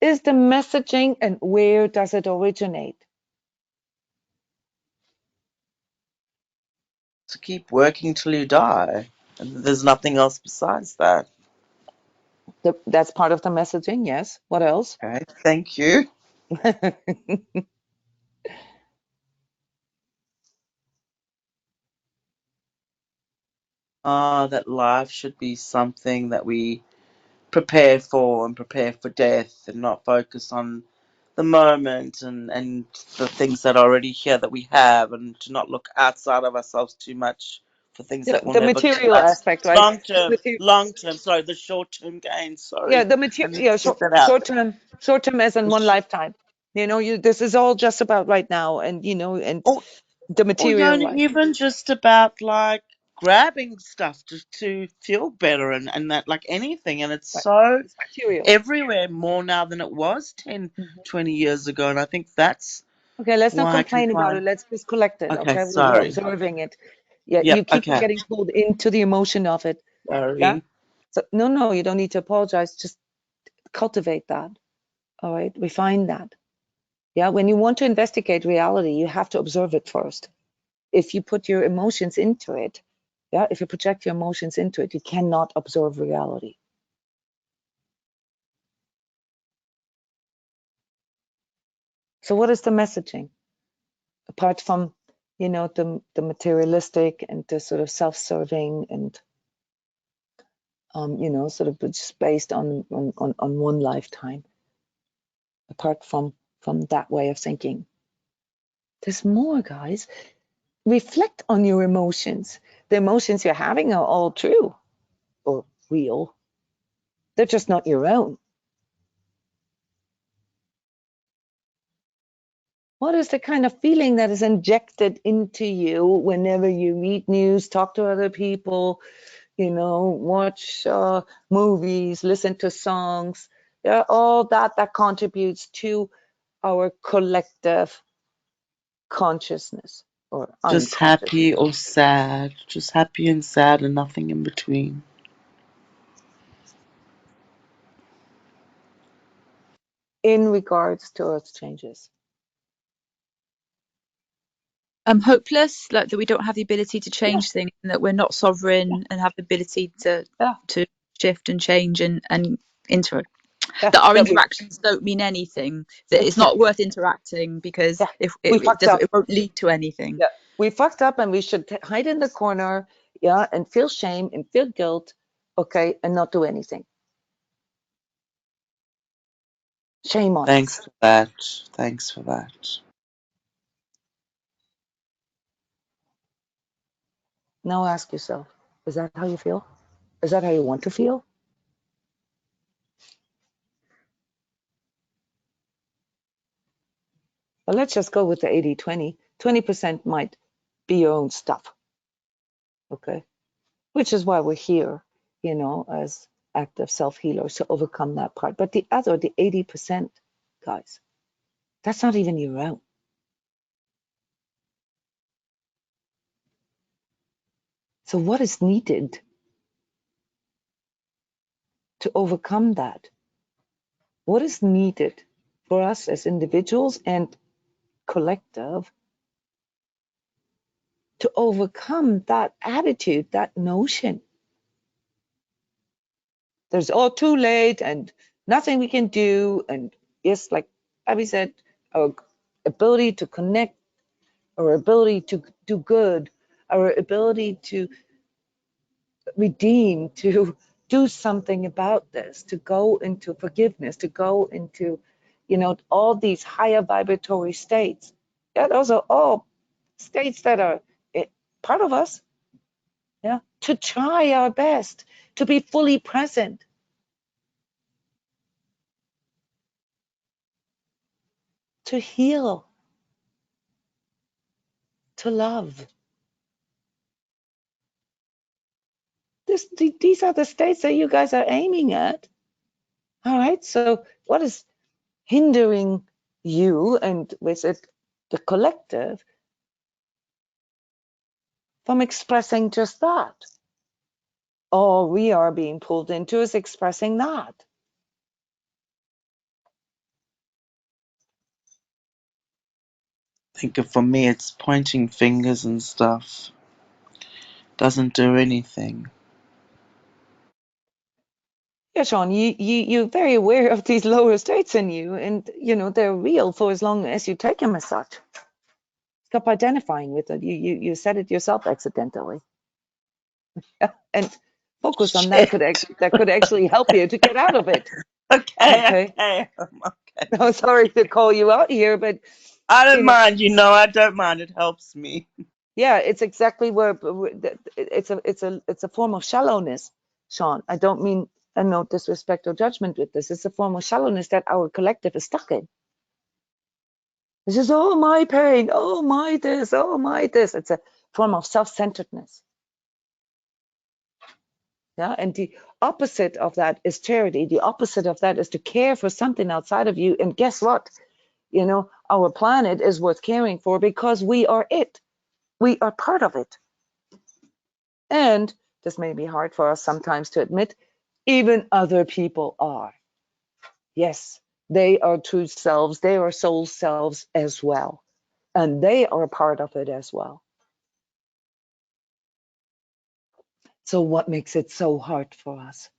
is the messaging and where does it originate? To keep working till you die. And there's nothing else besides that. That's part of the messaging, yes. What else? Okay, thank you. That life should be something that we prepare for and prepare for death, and not focus on the moment and the things that are already here that we have, and to not look outside of ourselves too much for things Yeah, that will the never give material us aspect, right? long term, sorry, the short term gain, Yeah, sorry. the I material, need yeah, to get that out. short term as in The one sh- lifetime. This is all just about right now, and and or, the or material Yoni, life. even just about like grabbing stuff to feel better and that, like anything. And it's Right. so It's material. everywhere more now than it was 10, 20 years ago. And I think that's Okay, let's not why I can complain about it. find. Let's just collect it. Okay, Okay, we're sorry. observing it. Yeah, you Yep, keep okay. getting pulled into the emotion of it. Yeah. Sorry. So no, you don't need to apologize. Just cultivate that. All right, refine that. Yeah, when you want to investigate reality, you have to observe it first. If you put your emotions into it, yeah, if you project your emotions into it, you cannot observe reality. So what is the messaging? Apart from, the materialistic and the sort of self-serving and, sort of just based on one lifetime. Apart from that way of thinking, there's more, guys. Reflect on your emotions. The emotions you're having are all true or real. They're just not your own. What is the kind of feeling that is injected into you whenever you read news, talk to other people, watch movies, listen to songs? Yeah, all that contributes to our collective consciousness or Just happy unconsciousness. or sad. Just happy and sad and nothing in between. In regards to Earth changes. Hopeless, like that we don't have the ability to change things, and that we're not sovereign and have the ability to Yeah, shift and change and interact. yeah, That our that we interactions don't mean anything. That it's not exactly. worth interacting because Yeah, if we it fucked doesn't, up. it won't lead to anything. Yeah, we fucked up, and we should hide in the corner, yeah, and feel shame and feel guilt, okay, and not do anything. Shame on Thanks us. for that. Thanks for that. Now ask yourself, is that how you feel? Is that how you want to feel? Well, let's just go with the 80-20. 20% might be your own stuff, okay? Which is why we're here, as active self-healers to overcome that part. But the 80%, guys, that's not even your own. So what is needed to overcome that? What is needed for us as individuals and collective to overcome that attitude, that notion? There's all too late and nothing we can do. And yes, like Abby said, our ability to connect, our ability to do good, our ability to redeem, to do something about this, to go into forgiveness, to go into, all these higher vibratory states. Yeah, those are all states that are part of us. Yeah, to try our best to be fully present, to heal, to love. These are the states that you guys are aiming at. All right. So what is hindering you and with it the collective from expressing just that? All we are being pulled into is expressing that. I think for me, it's pointing fingers and stuff. Doesn't do anything. Yeah, Sean, you're very aware of these lower states in you, and they're real for as long as you take them as such. Stop identifying with it. You said it yourself accidentally. And focus on that Shit. could actually help you to get out of it. Okay, Okay. okay. No, sorry to call you out here, but I don't you know, mind, I don't mind. It helps me. yeah, it's exactly where it's a form of shallowness, Sean. I don't mean no disrespect or judgment with this. It's a form of shallowness that our collective is stuck in. It's just, oh, my pain, oh, my this, oh, my this. It's a form of self-centeredness. Yeah, and the opposite of that is charity. The opposite of that is to care for something outside of you. And guess what? You know, our planet is worth caring for because we are it. We are part of it. And this may be hard for us sometimes to admit, even other people are. Yes, they are true selves, they are soul selves as well. And they are part of it as well. So what makes it so hard for us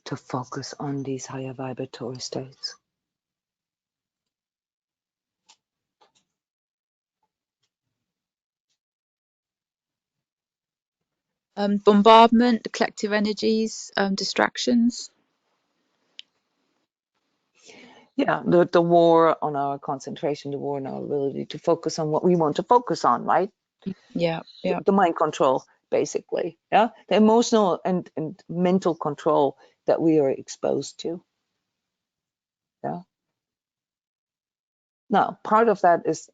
to focus on these higher vibratory states? Bombardment, the collective energies, distractions. Yeah, the war on our concentration, the war on our ability to focus on what we want to focus on, right? Yeah, yeah. The mind control, basically. Yeah, the emotional and mental control that we are exposed to. Yeah. Now, part of that is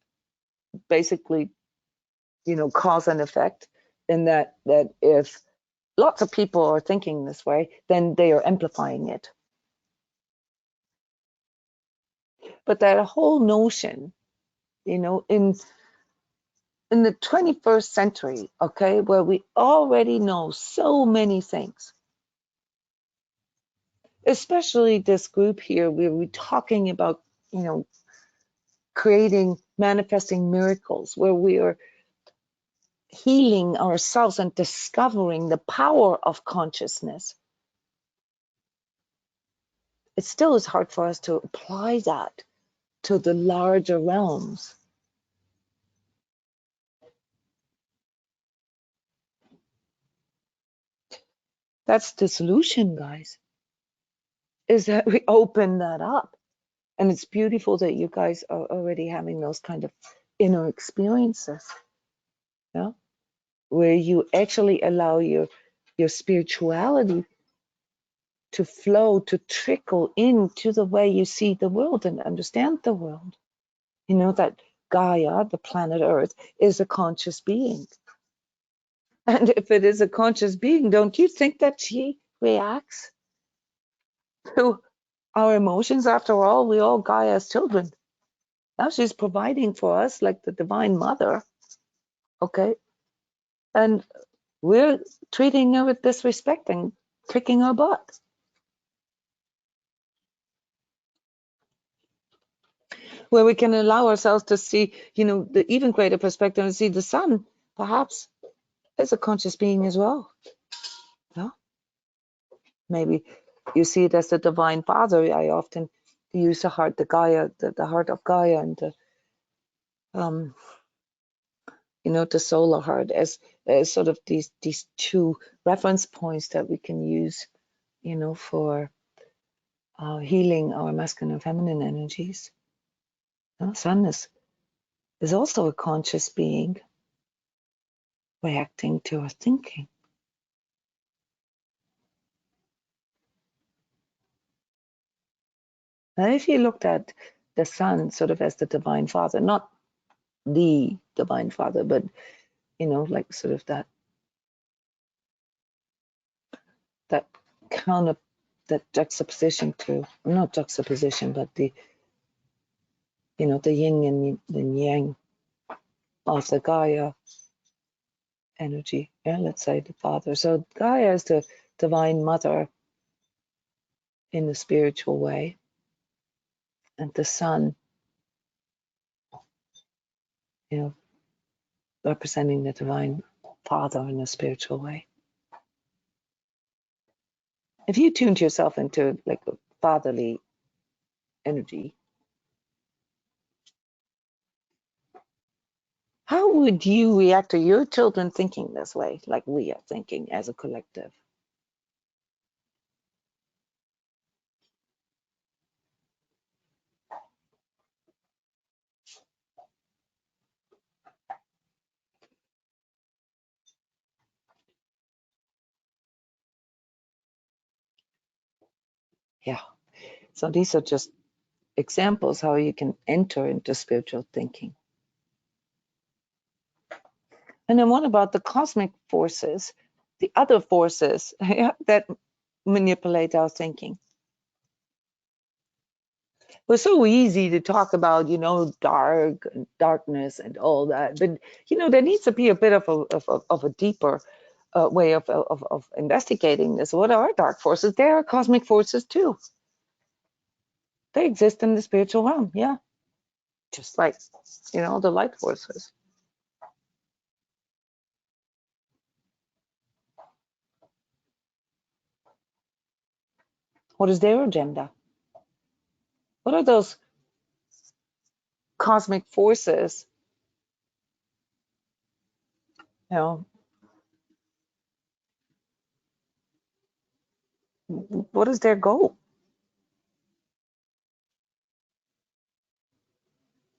basically, you know, cause and effect, in that if lots of people are thinking this way, then they are amplifying it. But that whole notion, you know, in the 21st century, okay, where we already know so many things, especially this group here, where we're talking about, you know, creating, manifesting miracles, where we are healing ourselves and discovering the power of consciousness. It still is hard for us to apply that to the larger realms. That's the solution, guys, is that we open that up. And it's beautiful that you guys are already having those kind of inner experiences, yeah, where you actually allow your spirituality to flow, to trickle into the way you see the world and understand the world. You know that Gaia, the planet Earth, is a conscious being. And if it is a conscious being, don't you think that she reacts to our emotions? After all, we all Gaia's children. Now she's providing for us like the Divine Mother, okay? And we're treating her with disrespect and kicking her butt. Where we can allow ourselves to see, you know, the even greater perspective and see the sun, perhaps, as a conscious being as well. Yeah? Maybe you see it as the Divine Father. I often use the heart, the Gaia, the heart of Gaia, and the, you know, the solar heart as sort of these two reference points that we can use, you know, for healing our masculine and feminine energies. Sun is also a conscious being reacting to our thinking. Now, if you looked at the sun sort of as the Divine Father, not the Divine Father, but, you know, like sort of that kind of that juxtaposition to, not juxtaposition, but the, you know, the yin and the yang of the Gaia energy. Yeah, let's say the Father. So Gaia is the Divine Mother in the spiritual way, and the sun, you know, representing the Divine Father in a spiritual way. If you tuned yourself into like a fatherly energy, how would you react to your children thinking this way, like we are thinking as a collective? Yeah. So these are just examples how you can enter into spiritual thinking. And then what about the cosmic forces, the other forces that manipulate our thinking? It's so easy to talk about, darkness and all that, but there needs to be a bit of a deeper way of investigating this. What are dark forces? They are cosmic forces too. They exist in the spiritual realm, yeah, just like the light forces. What is their agenda? What are those cosmic forces? What is their goal?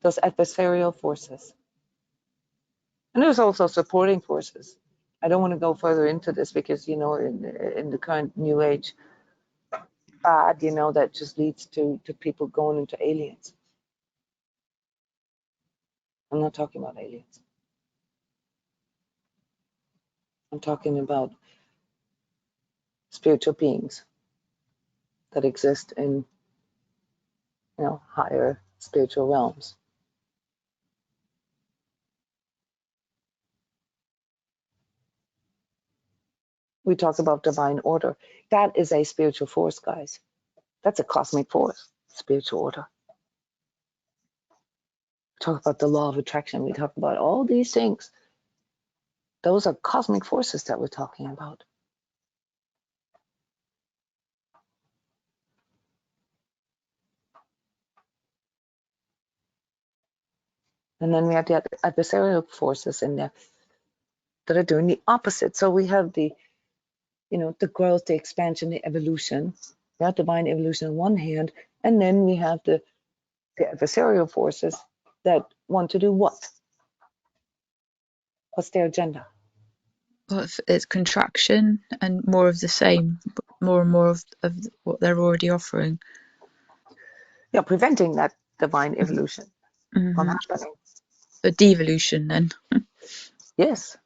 Those adversarial forces. And there's also supporting forces. I don't want to go further into this because, in the current New Age fad, that just leads to people going into aliens. I'm not talking about aliens. I'm talking about spiritual beings that exist in, higher spiritual realms. We talk about divine order. That is a spiritual force, guys. That's a cosmic force, spiritual order. We talk about the law of attraction. We talk about all these things. Those are cosmic forces that we're talking about. And then we have the adversarial forces in there that are doing the opposite. So we have the growth, the expansion, the evolution, divine evolution on one hand, and then we have the adversarial forces that want to do what? What's their agenda? Well, it's contraction and more of the same, more and more of what they're already offering. Yeah, preventing that divine evolution from happening. A devolution then. Yes,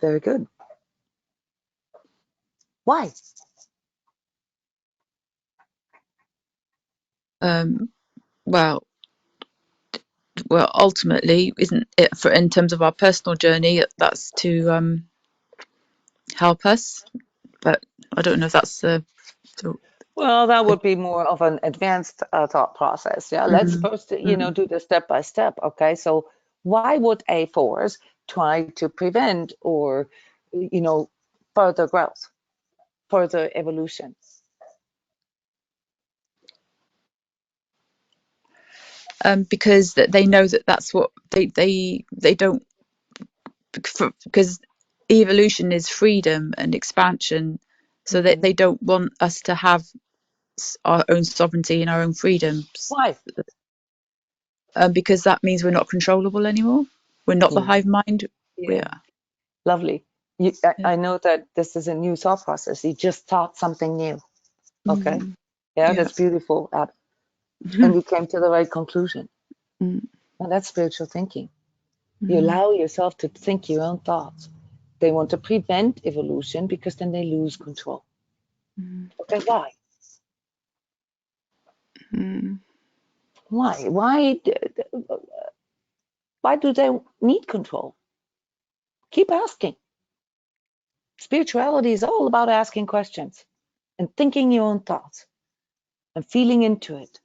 very good. Why? Well, ultimately, isn't it in terms of our personal journey? That's to help us, but I don't know if that's the Well, that would be more of an advanced thought process. Yeah, let's first, do the step by step. Okay, so why would a force try to prevent or, further growth, further evolution? because they know that that's what they don't, because evolution is freedom and expansion, so they don't want us to have our own sovereignty and our own freedoms. Why? Because that means we're not controllable anymore. We're not the hive mind. Yeah. Lovely. I know that this is a new thought process. You just thought something new. Okay. Yeah, that's beautiful. And you came to the right conclusion. Well, that's spiritual thinking. You allow yourself to think your own thoughts. They want to prevent evolution because then they lose control. Okay, why? Why? Why do they need control? Keep asking. Spirituality is all about asking questions and thinking your own thoughts and feeling into it.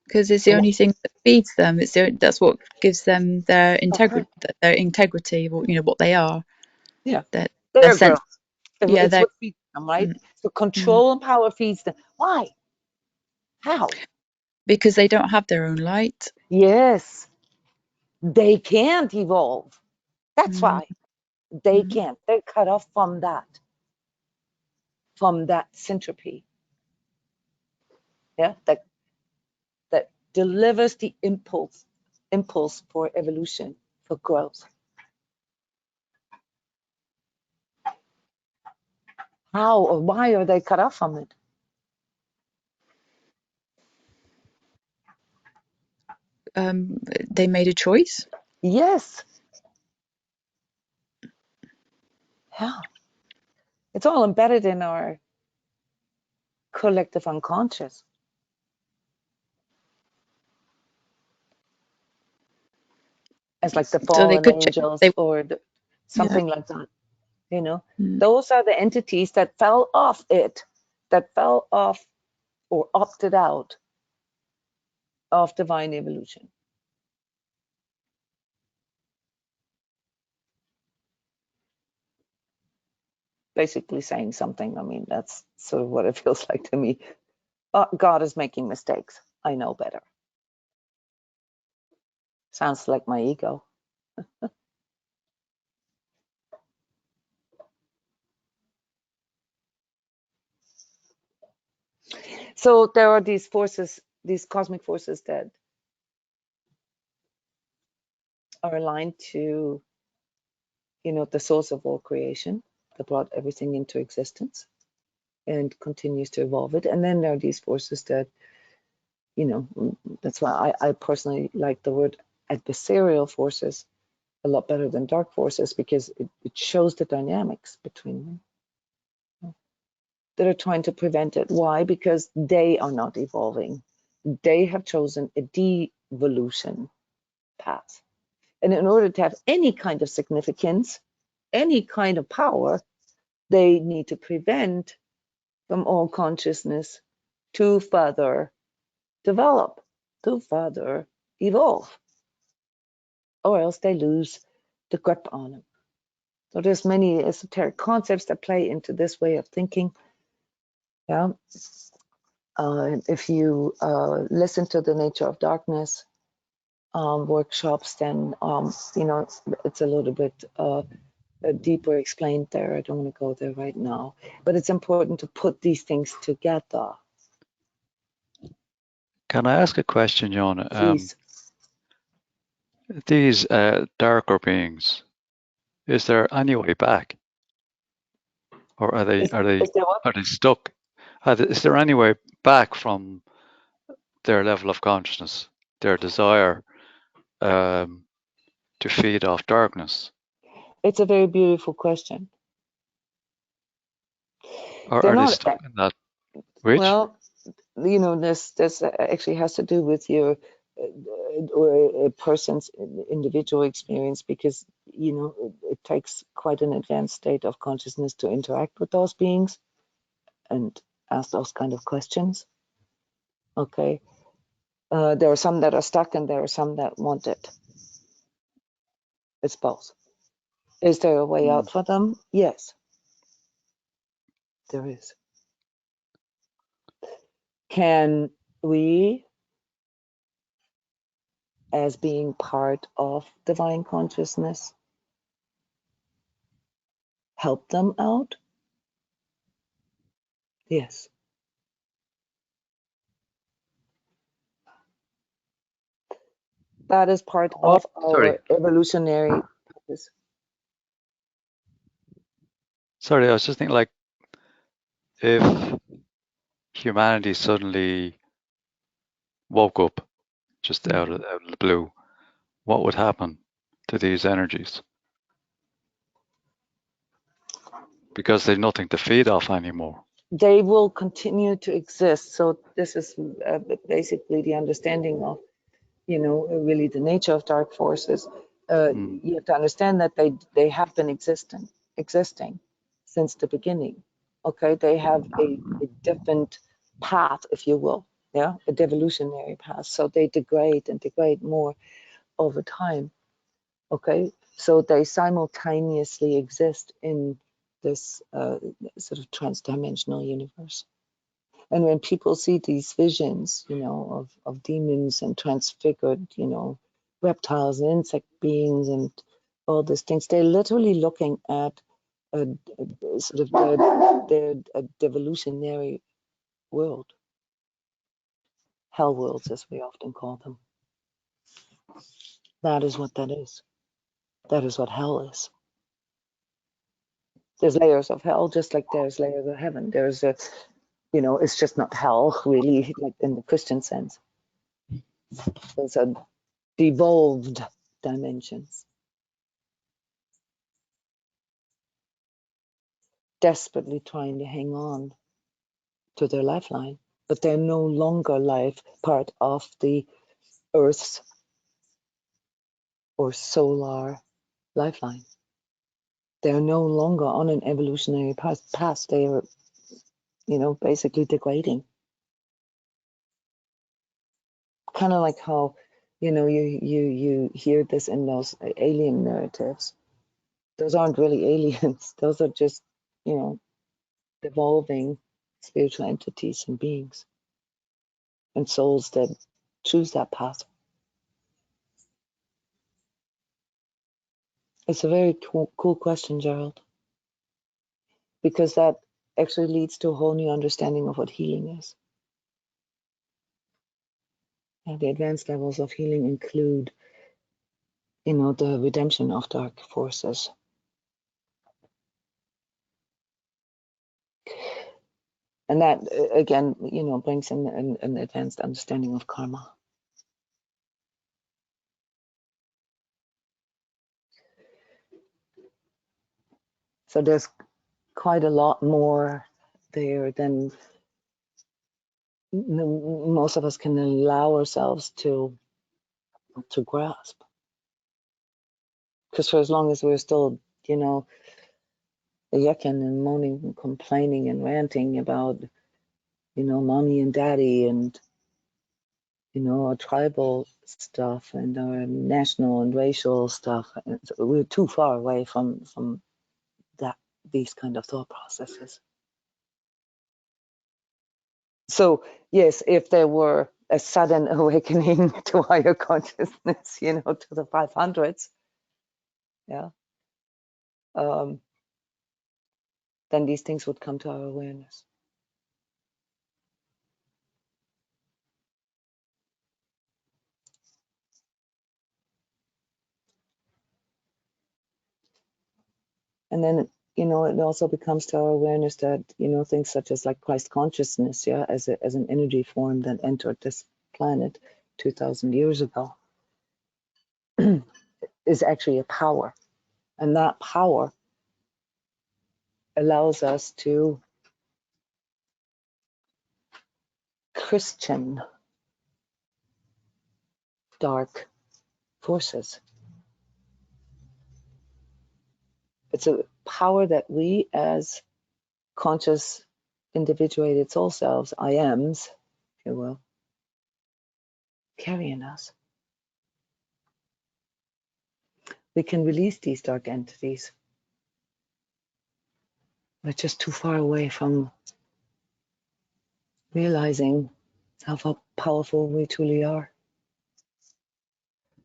Because it's the only thing that feeds them. That's what gives them their integrity, or what they are. Yeah, Their growth. sense. Yeah, It's what feeds them, right? So control and power feeds them. Why? How? Because they don't have their own light. Yes, they can't evolve. That's why they can't. They're cut off from that centipede. Yeah, that delivers the impulse for evolution, for growth. How or why are they cut off from it? they made a choice? Yes. Yeah. It's all embedded in our collective unconscious. As like the So they fallen could angels they or something yeah. like that. You know, Mm. those are the entities that fell off or opted out of divine evolution. Basically saying something. I mean, that's sort of what it feels like to me. God is making mistakes. I know better. Sounds like my ego. So there are these forces, these cosmic forces that are aligned to, you know, the source of all creation that brought everything into existence and continues to evolve it. And then there are these forces that, you know, that's why I personally like the word adversarial forces a lot better than dark forces, because it shows the dynamics between them that are trying to prevent it. Why? Because they are not evolving. They have chosen a devolution path. And in order to have any kind of significance, any kind of power, they need to prevent from all consciousness to further develop, to further evolve, or else they lose the grip on it. So there's many esoteric concepts that play into this way of thinking. Yeah. If you listen to the Nature of Darkness workshops, then you know, it's a little bit deeper explained there. I don't want to go there right now, but it's important to put these things together. Can I ask a question, Jona? Please. These darker beings, is there any way back, or are they Is there what? stuck? Is there any way back from their level of consciousness, their desire to feed off darkness, It's a very beautiful question. or They're are they not. stuck in that? Which? Well, you know, this actually has to do with your or a person's individual experience, because you know it takes quite an advanced state of consciousness to interact with those beings and ask those kind of questions. Okay, there are some that are stuck and there are some that want it. It's both. Is there a way out for them? Yes, there is. Can we, as being part of divine consciousness, help them out? Yes. That is part What? of Sorry, our evolutionary purpose. sorry. I was just thinking, like, if humanity suddenly woke up just out of the blue, what would happen to these energies? Because they've nothing to feed off anymore. They will continue to exist. So this is basically the understanding of, you know, really the nature of dark forces. You have to understand that they have been existing since the beginning. Okay, they have a different path, if you will, yeah, a devolutionary path. So they degrade and degrade more over time. Okay, so they simultaneously exist in this sort of trans-dimensional universe. And when people see these visions, you know, of demons and transfigured, you know, reptiles and insect beings and all these things, they're literally looking at sort of their devolutionary world, hell worlds, as we often call them. That is what that is. That is what hell is. There's layers of hell, just like there's layers of heaven. There's a, you know, it's just not hell really, like in the Christian sense. There's a devolved dimensions, desperately trying to hang on to their lifeline, but they're no longer part of the Earth's or solar lifeline. They're no longer on an evolutionary path. They are, basically degrading. Kind of like how, you hear this in those alien narratives. Those aren't really aliens. Those are just, evolving spiritual entities and beings and souls that choose that path. It's a very cool question, Gerald, because that actually leads to a whole new understanding of what healing is. And the advanced levels of healing include, the redemption of dark forces. And that, again, brings in an advanced understanding of karma. So there's quite a lot more there than most of us can allow ourselves to grasp. Because for as long as we're still, yucking and moaning and complaining and ranting about, mommy and daddy and, our tribal stuff and our national and racial stuff, we're too far away from these kind of thought processes. So yes, if there were a sudden awakening to higher consciousness, to the 500s, yeah, then these things would come to our awareness. And then, it also becomes to our awareness that, things such as like Christ consciousness, yeah, as an energy form that entered this planet 2000 years ago, is actually a power. And that power allows us to Christian dark forces. It's a power that we as conscious individuated soul selves, I ams, if you will, carry in us. We can release these dark entities. We're just too far away from realizing how powerful we truly are.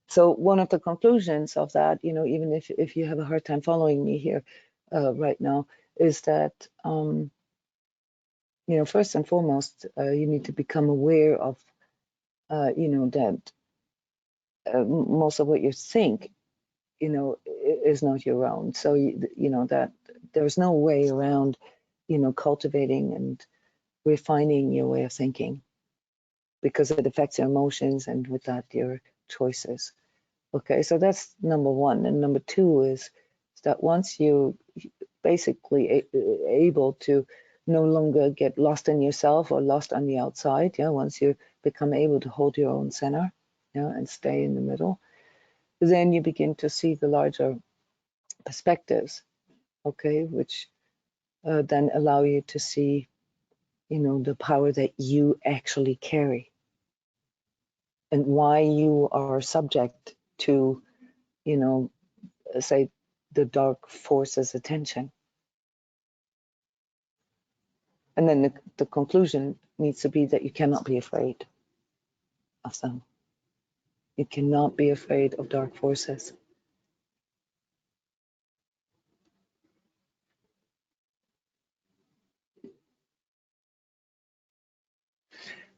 So one of the conclusions of that, even if you have a hard time following me here right now, is that, first and foremost, you need to become aware of, that most of what you think, is not your own. So, that there's no way around, cultivating and refining your way of thinking, because it affects your emotions and with that your choices. Okay, so that's number one. And number two is that once you basically able to no longer get lost in yourself or lost on the outside, once you become able to hold your own center, and stay in the middle, then you begin to see the larger perspectives, okay, which then allow you to see, the power that you actually carry and why you are subject to, say, the dark forces' attention. And then the conclusion needs to be that you cannot be afraid of them. You cannot be afraid of dark forces.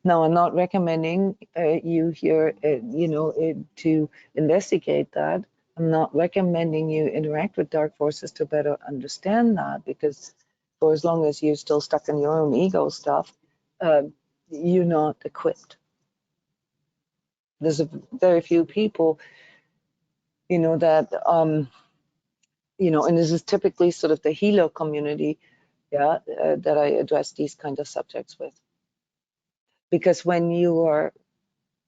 Now, I'm not recommending you here, to investigate that. I'm not recommending you interact with dark forces to better understand that, because for as long as you're still stuck in your own ego stuff, you're not equipped. There's very few people, that, and this is typically sort of the healer community, that I address these kind of subjects with. Because when you are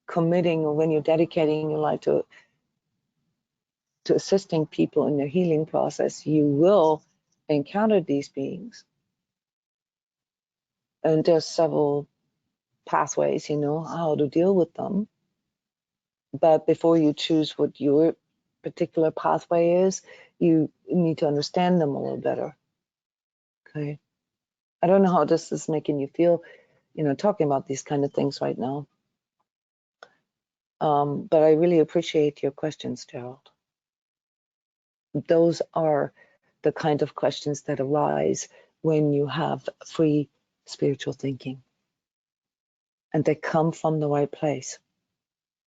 committing, or when you're dedicating your life to assisting people in their healing process, you will encounter these beings. And there's several pathways, how to deal with them. But before you choose what your particular pathway is, you need to understand them a little better. Okay. I don't know how this is making you feel, talking about these kind of things right now. But I really appreciate your questions, Gerald. Those are the kind of questions that arise when you have free spiritual thinking. And they come from the right place,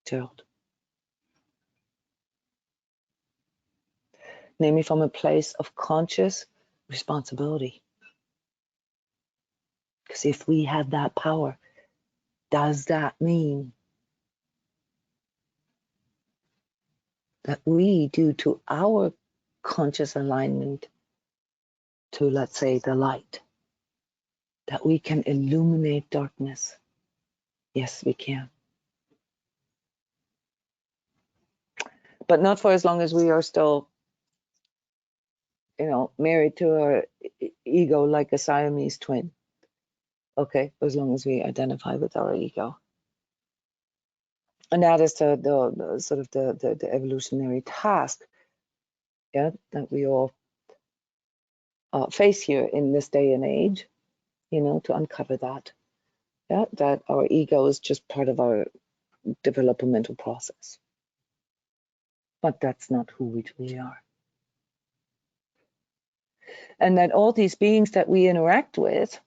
Gerald. Namely, from a place of conscious responsibility. Because if we have that power, does that mean that we, due to our conscious alignment to, let's say, the light, that we can illuminate darkness? Yes, we can. But not for as long as we are still, married to our ego like a Siamese twin. Okay, as long as we identify with our ego. And that is the sort of the evolutionary task, that we all face here in this day and age, to uncover that. That our ego is just part of our developmental process. But that's not who we truly are. And that all these beings that we interact with,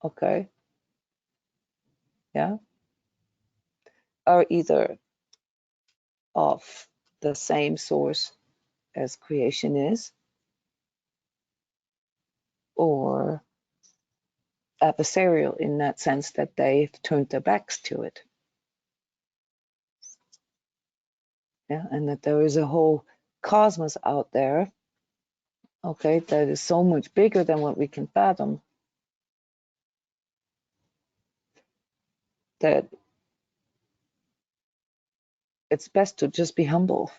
okay, are either of the same source as creation is, or adversarial in that sense that they've turned their backs to it. And that there is a whole cosmos out there, okay, that is so much bigger than what we can fathom, that it's best to just be humble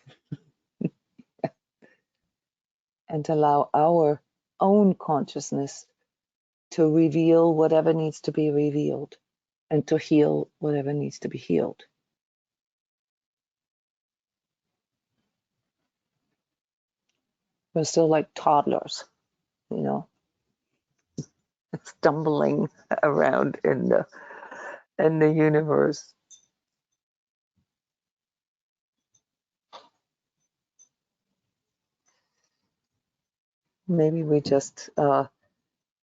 and to allow our own consciousness to reveal whatever needs to be revealed and to heal whatever needs to be healed. We're still like toddlers, stumbling around in the universe. Maybe we just learned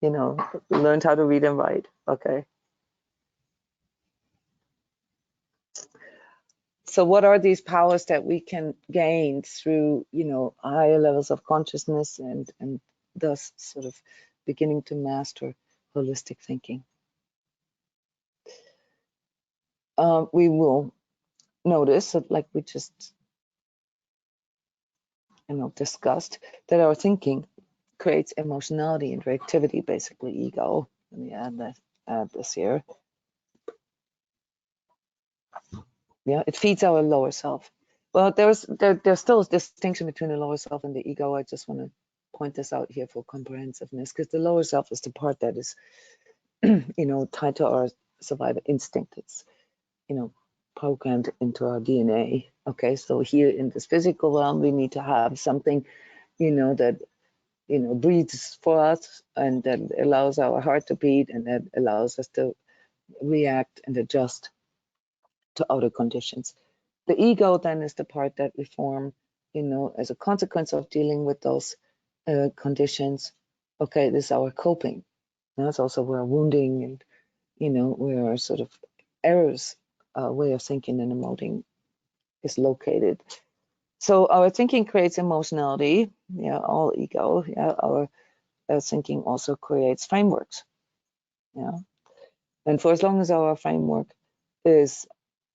how to read and write. Okay. So what are these powers that we can gain through, higher levels of consciousness and thus sort of beginning to master holistic thinking? We will notice that, like we just, discussed, that our thinking creates emotionality and reactivity, basically ego. Let me add this here. Yeah, it feeds our lower self. Well, there's still a distinction between the lower self and the ego. I just want to point this out here for comprehensiveness, because the lower self is the part that is, tied to our survival instinct. It's, programmed into our DNA. Okay, so here in this physical realm, we need to have something, that, breathes for us, and that allows our heart to beat, and that allows us to react and adjust to outer conditions. The ego then is the part that we form, as a consequence of dealing with those conditions. Okay, this is our coping. That's also where wounding and, where our sort of errors way of thinking and emoting is located. So our thinking creates emotionality, all ego. Our thinking also creates frameworks. And for as long as our framework is,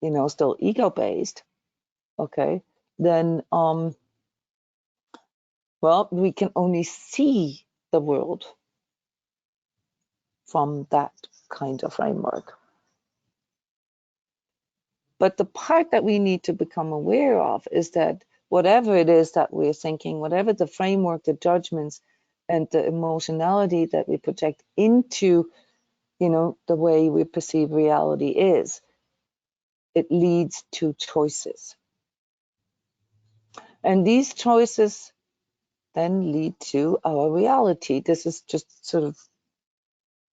you know, still ego-based, okay, then well, we can only see the world from that kind of framework. But the part that we need to become aware of is that whatever it is that we're thinking, whatever the framework, the judgments, and the emotionality that we project into, you know, the way we perceive reality is, it leads to choices. And these choices then lead to our reality. This is just sort of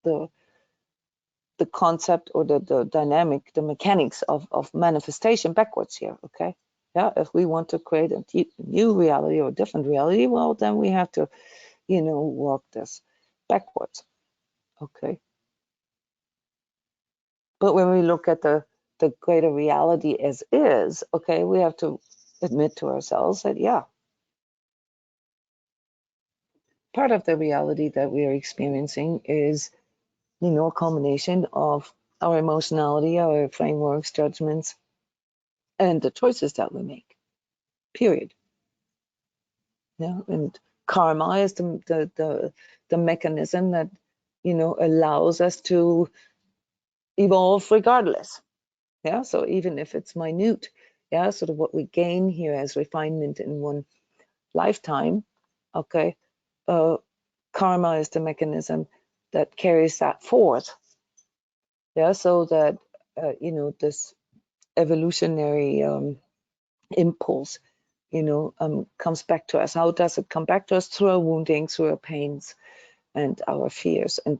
the concept or the dynamic, the mechanics of manifestation backwards here, okay? Yeah, if we want to create a new reality or a different reality, well, then we have to, you know, walk this backwards, okay? But when we look at the greater reality as is, okay, we have to admit to ourselves that, yeah, part of the reality that we are experiencing is, you know, a combination of our emotionality, our frameworks, judgments, and the choices that we make, period. Yeah, and karma is the mechanism that, you know, allows us to evolve regardless. Yeah, so even if it's minute, yeah, sort of what we gain here as refinement in one lifetime, okay, karma is the mechanism that carries that forth. Yeah, so that you know, this evolutionary impulse, you know, comes back to us. How does it come back to us? Through our wounding, through our pains, and our fears, and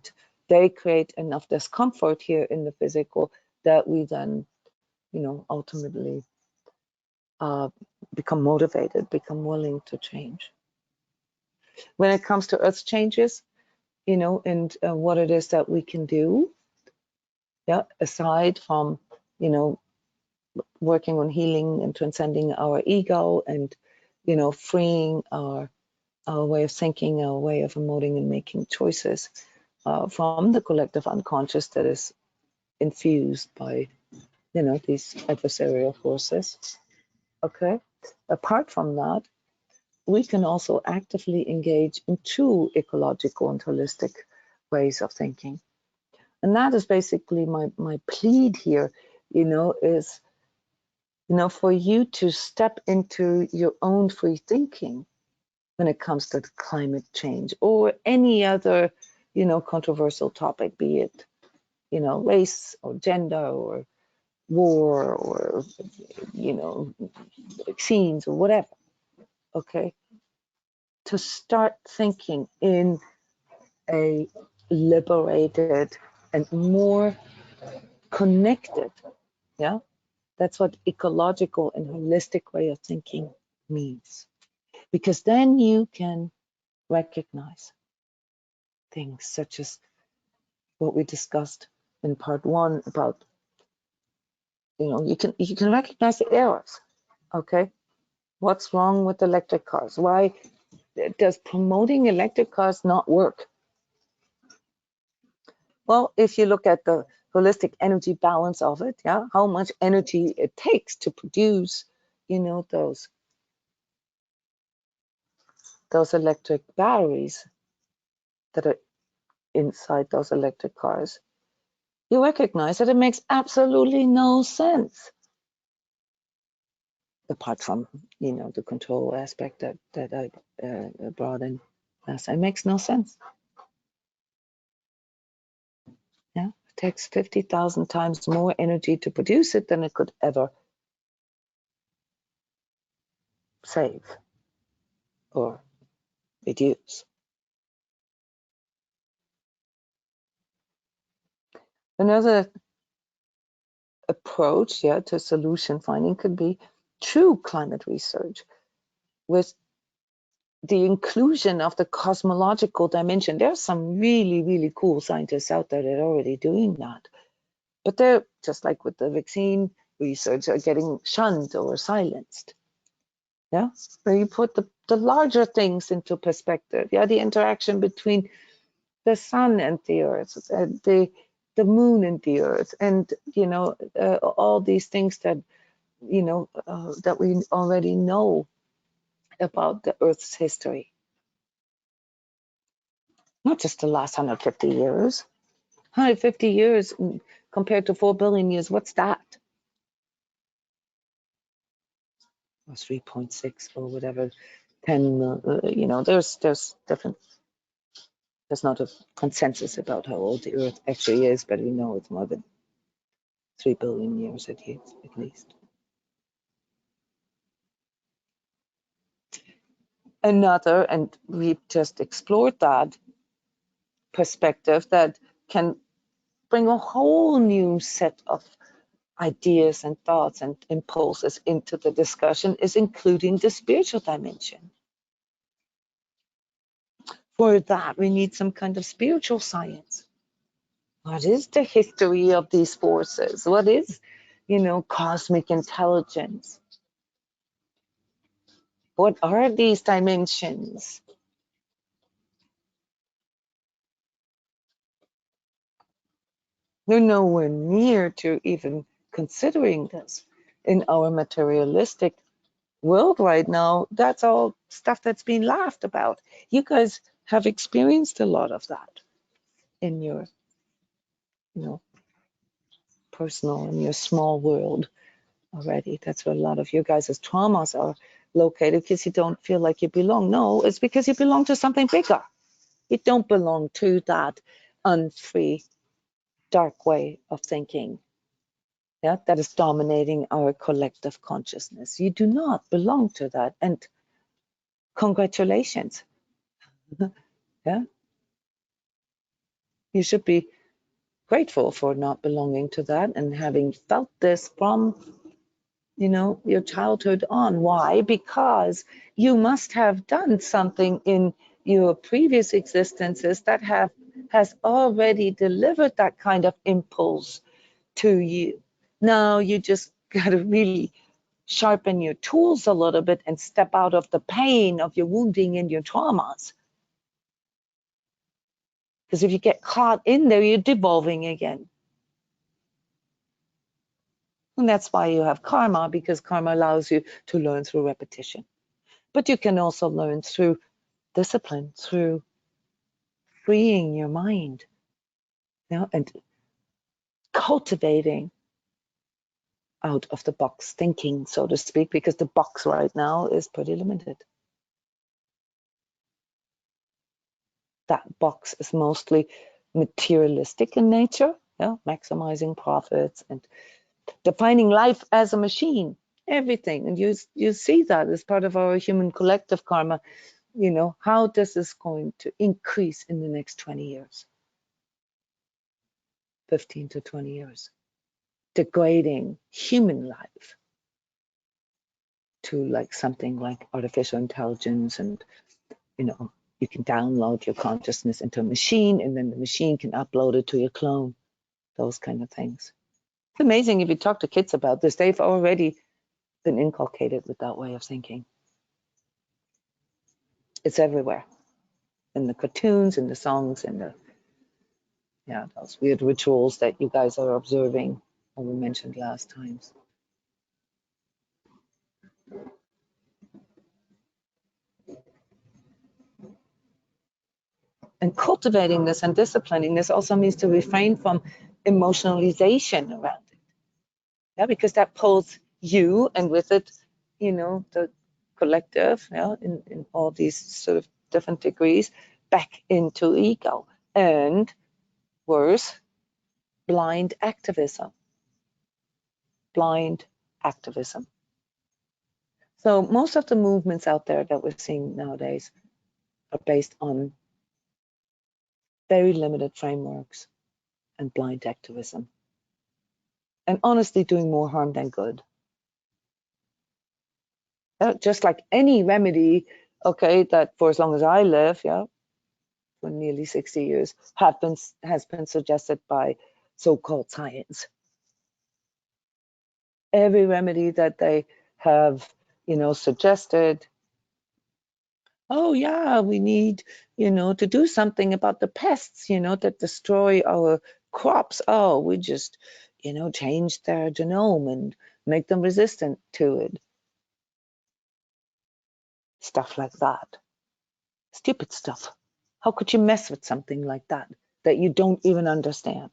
they create enough discomfort here in the physical that we then, you know, ultimately become motivated, become willing to change. When it comes to earth changes, you know, and what it is that we can do, yeah, aside from, you know, working on healing and transcending our ego and, you know, freeing our way of thinking, our way of emoting and making choices from the collective unconscious that is infused by, you know, these adversarial forces. Okay. Apart from that, we can also actively engage in true ecological and holistic ways of thinking. And that is basically my plead here, you know, is, you know, for you to step into your own free thinking when it comes to climate change or any other, you know, controversial topic, be it, you know, race or gender or war or, you know, vaccines or whatever, okay? To start thinking in a liberated and more connected, yeah? That's what ecological and holistic way of thinking means. Because then you can recognize things such as what we discussed in part one about, you know, you can recognize the errors, okay? What's wrong with electric cars? Why does promoting electric cars not work? Well, if you look at the holistic energy balance of it, yeah, how much energy it takes to produce, you know, those electric batteries that are inside those electric cars, you recognize that it makes absolutely no sense. Apart from, you know, the control aspect that I brought in last time, it makes no sense. Yeah, it takes 50,000 times more energy to produce it than it could ever save or reduce. Another approach, yeah, to solution finding could be true climate research with the inclusion of the cosmological dimension. There's some really, really cool scientists out there that are already doing that. But they're, just like with the vaccine research, are getting shunned or silenced. Yeah, where you put the larger things into perspective. Yeah, the interaction between the sun and the earth, the the moon and the earth, and all these things that that we already know about the Earth's history. Not just the last 150 years. 150 years compared to 4 billion years, what's that? Or 3.6 or whatever, 10, there's different, there's not a consensus about how old the Earth actually is, but we know it's more than 3 billion years at least. Another, and we've just explored that perspective that can bring a whole new set of ideas and thoughts and impulses into the discussion, is including the spiritual dimension. For that, we need some kind of spiritual science. What is the history of these forces? What is, cosmic intelligence? What are these dimensions? We're nowhere near to even considering this in our materialistic world right now. That's all stuff that's being laughed about. You guys have experienced a lot of that in your, personal, in your small world already. That's where a lot of you guys' traumas are located, because you don't feel like you belong. No, it's because you belong to something bigger. You don't belong to that unfree, dark way of thinking. Yeah, that is dominating our collective consciousness. You do not belong to that. And congratulations. Yeah. You should be grateful for not belonging to that and having felt this from, your childhood on. Why? Because you must have done something in your previous existences that has already delivered that kind of impulse to you. Now you just got to really sharpen your tools a little bit and step out of the pain of your wounding and your traumas. Because if you get caught in there, you're devolving again. And that's why you have karma, because karma allows you to learn through repetition. But you can also learn through discipline, through freeing your mind, and cultivating out of the box thinking, so to speak, because the box right now is pretty limited. That box is mostly materialistic in nature, maximizing profits and defining life as a machine, everything. And you see that as part of our human collective karma. How this is going to increase in the next 20 years, 15 to 20 years, degrading human life to like something like artificial intelligence. And, you can download your consciousness into a machine, and then the machine can upload it to your clone, those kind of things. It's amazing if you talk to kids about this, they've already been inculcated with that way of thinking. It's everywhere, in the cartoons, in the songs, in those weird rituals that you guys are observing, or we mentioned last times. And cultivating this and disciplining this also means to refrain from emotionalization around it. Yeah, because that pulls you, and with it, the collective, in all these sort of different degrees, back into ego. And worse, blind activism. Blind activism. So most of the movements out there that we're seeing nowadays are based on very limited frameworks and blind activism. And honestly doing more harm than good. Just like any remedy, that for as long as I live, for nearly 60 years, has been suggested by so-called science. Every remedy that they have, suggested, oh yeah, we need, to do something about the pests, that destroy our crops. Oh, we just, change their genome and make them resistant to it. Stuff like that. Stupid stuff. How could you mess with something like that you don't even understand?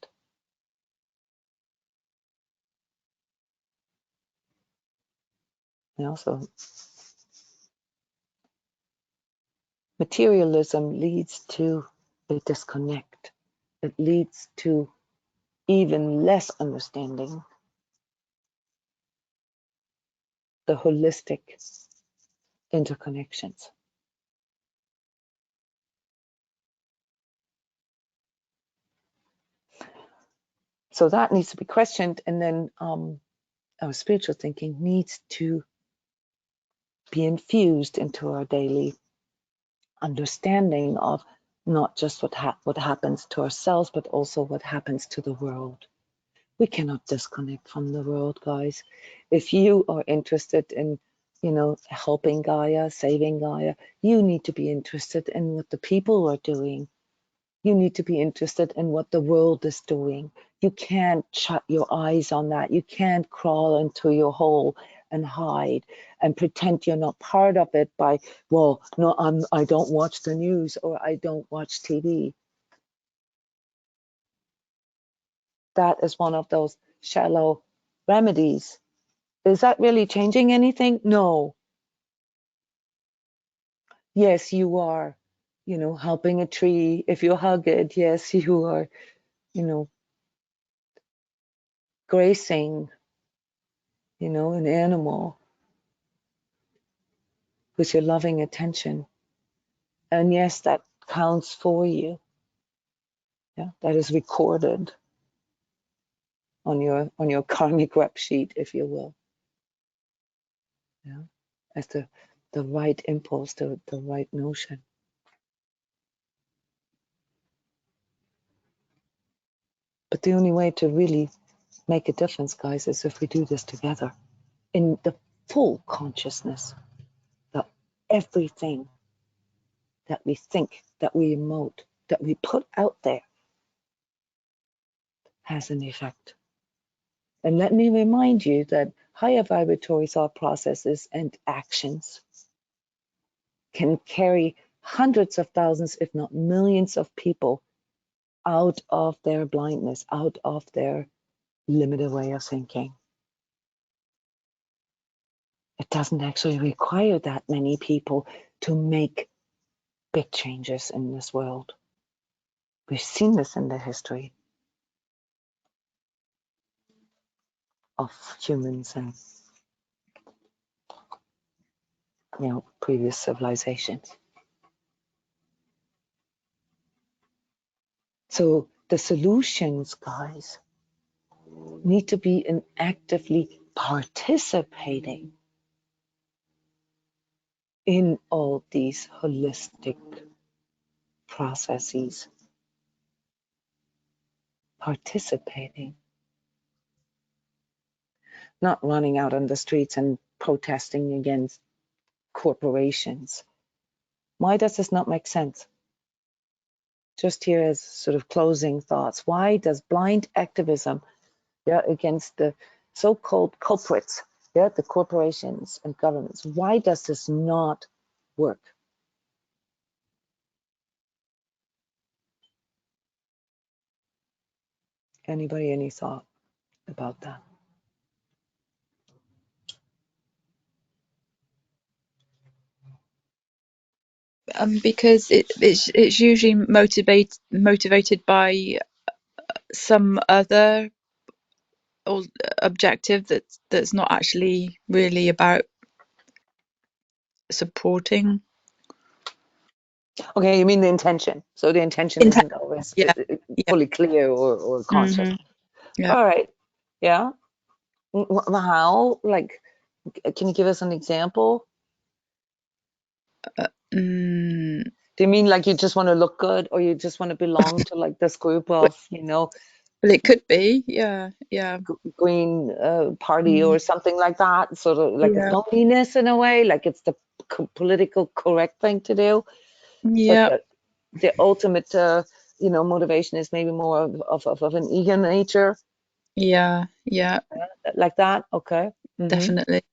So materialism leads to a disconnect. It leads to even less understanding the holistic interconnections. So that needs to be questioned, and then our spiritual thinking needs to be infused into our daily understanding of not just what happens to ourselves, but also what happens to the world. We cannot disconnect from the world, guys. If you are interested in, helping Gaia, saving Gaia, you need to be interested in what the people are doing. You need to be interested in what the world is doing. You can't shut your eyes on that. You can't crawl into your hole and hide and pretend you're not part of it by, well, no, I don't watch the news, or I don't watch TV. That is one of those shallow remedies. Is that really changing anything? No. Yes, you are, helping a tree. If you hug it, yes, you are, gracing, an animal with your loving attention. And yes, that counts for you. Yeah, that is recorded on your karmic rep sheet, if you will. Yeah, as the right impulse, the right notion. But the only way to really make a difference, guys, is if we do this together in the full consciousness that everything that we think, that we emote, that we put out there has an effect. And let me remind you that higher vibratory thought processes and actions can carry hundreds of thousands, if not millions of people out of their blindness, out of their limited way of thinking. It doesn't actually require that many people to make big changes in this world. We've seen this in the history of humans and previous civilizations. So the solutions, guys, need to be in actively participating in all these holistic processes. Participating, not running out on the streets and protesting against corporations. Why does this not make sense? Just here as sort of closing thoughts. Why does blind activism against the so-called culprits, the corporations and governments, why does this not work? Anybody, any thought about that? Because it's usually motivated by some other or objective that's not actually really about supporting. Okay, you mean the intention. So the intention isn't always Yeah. fully clear or conscious. Yeah. All right. Yeah. How? Like, can you give us an example? Do you mean like you just want to look good, or you just want to belong to like this group of, Well, it could be, yeah. green party or something like that? Sort of like a phoniness in a way, like it's the political correct thing to do. Yeah. But the ultimate motivation is maybe more of an ego nature. Yeah, Like that. Okay. definitely.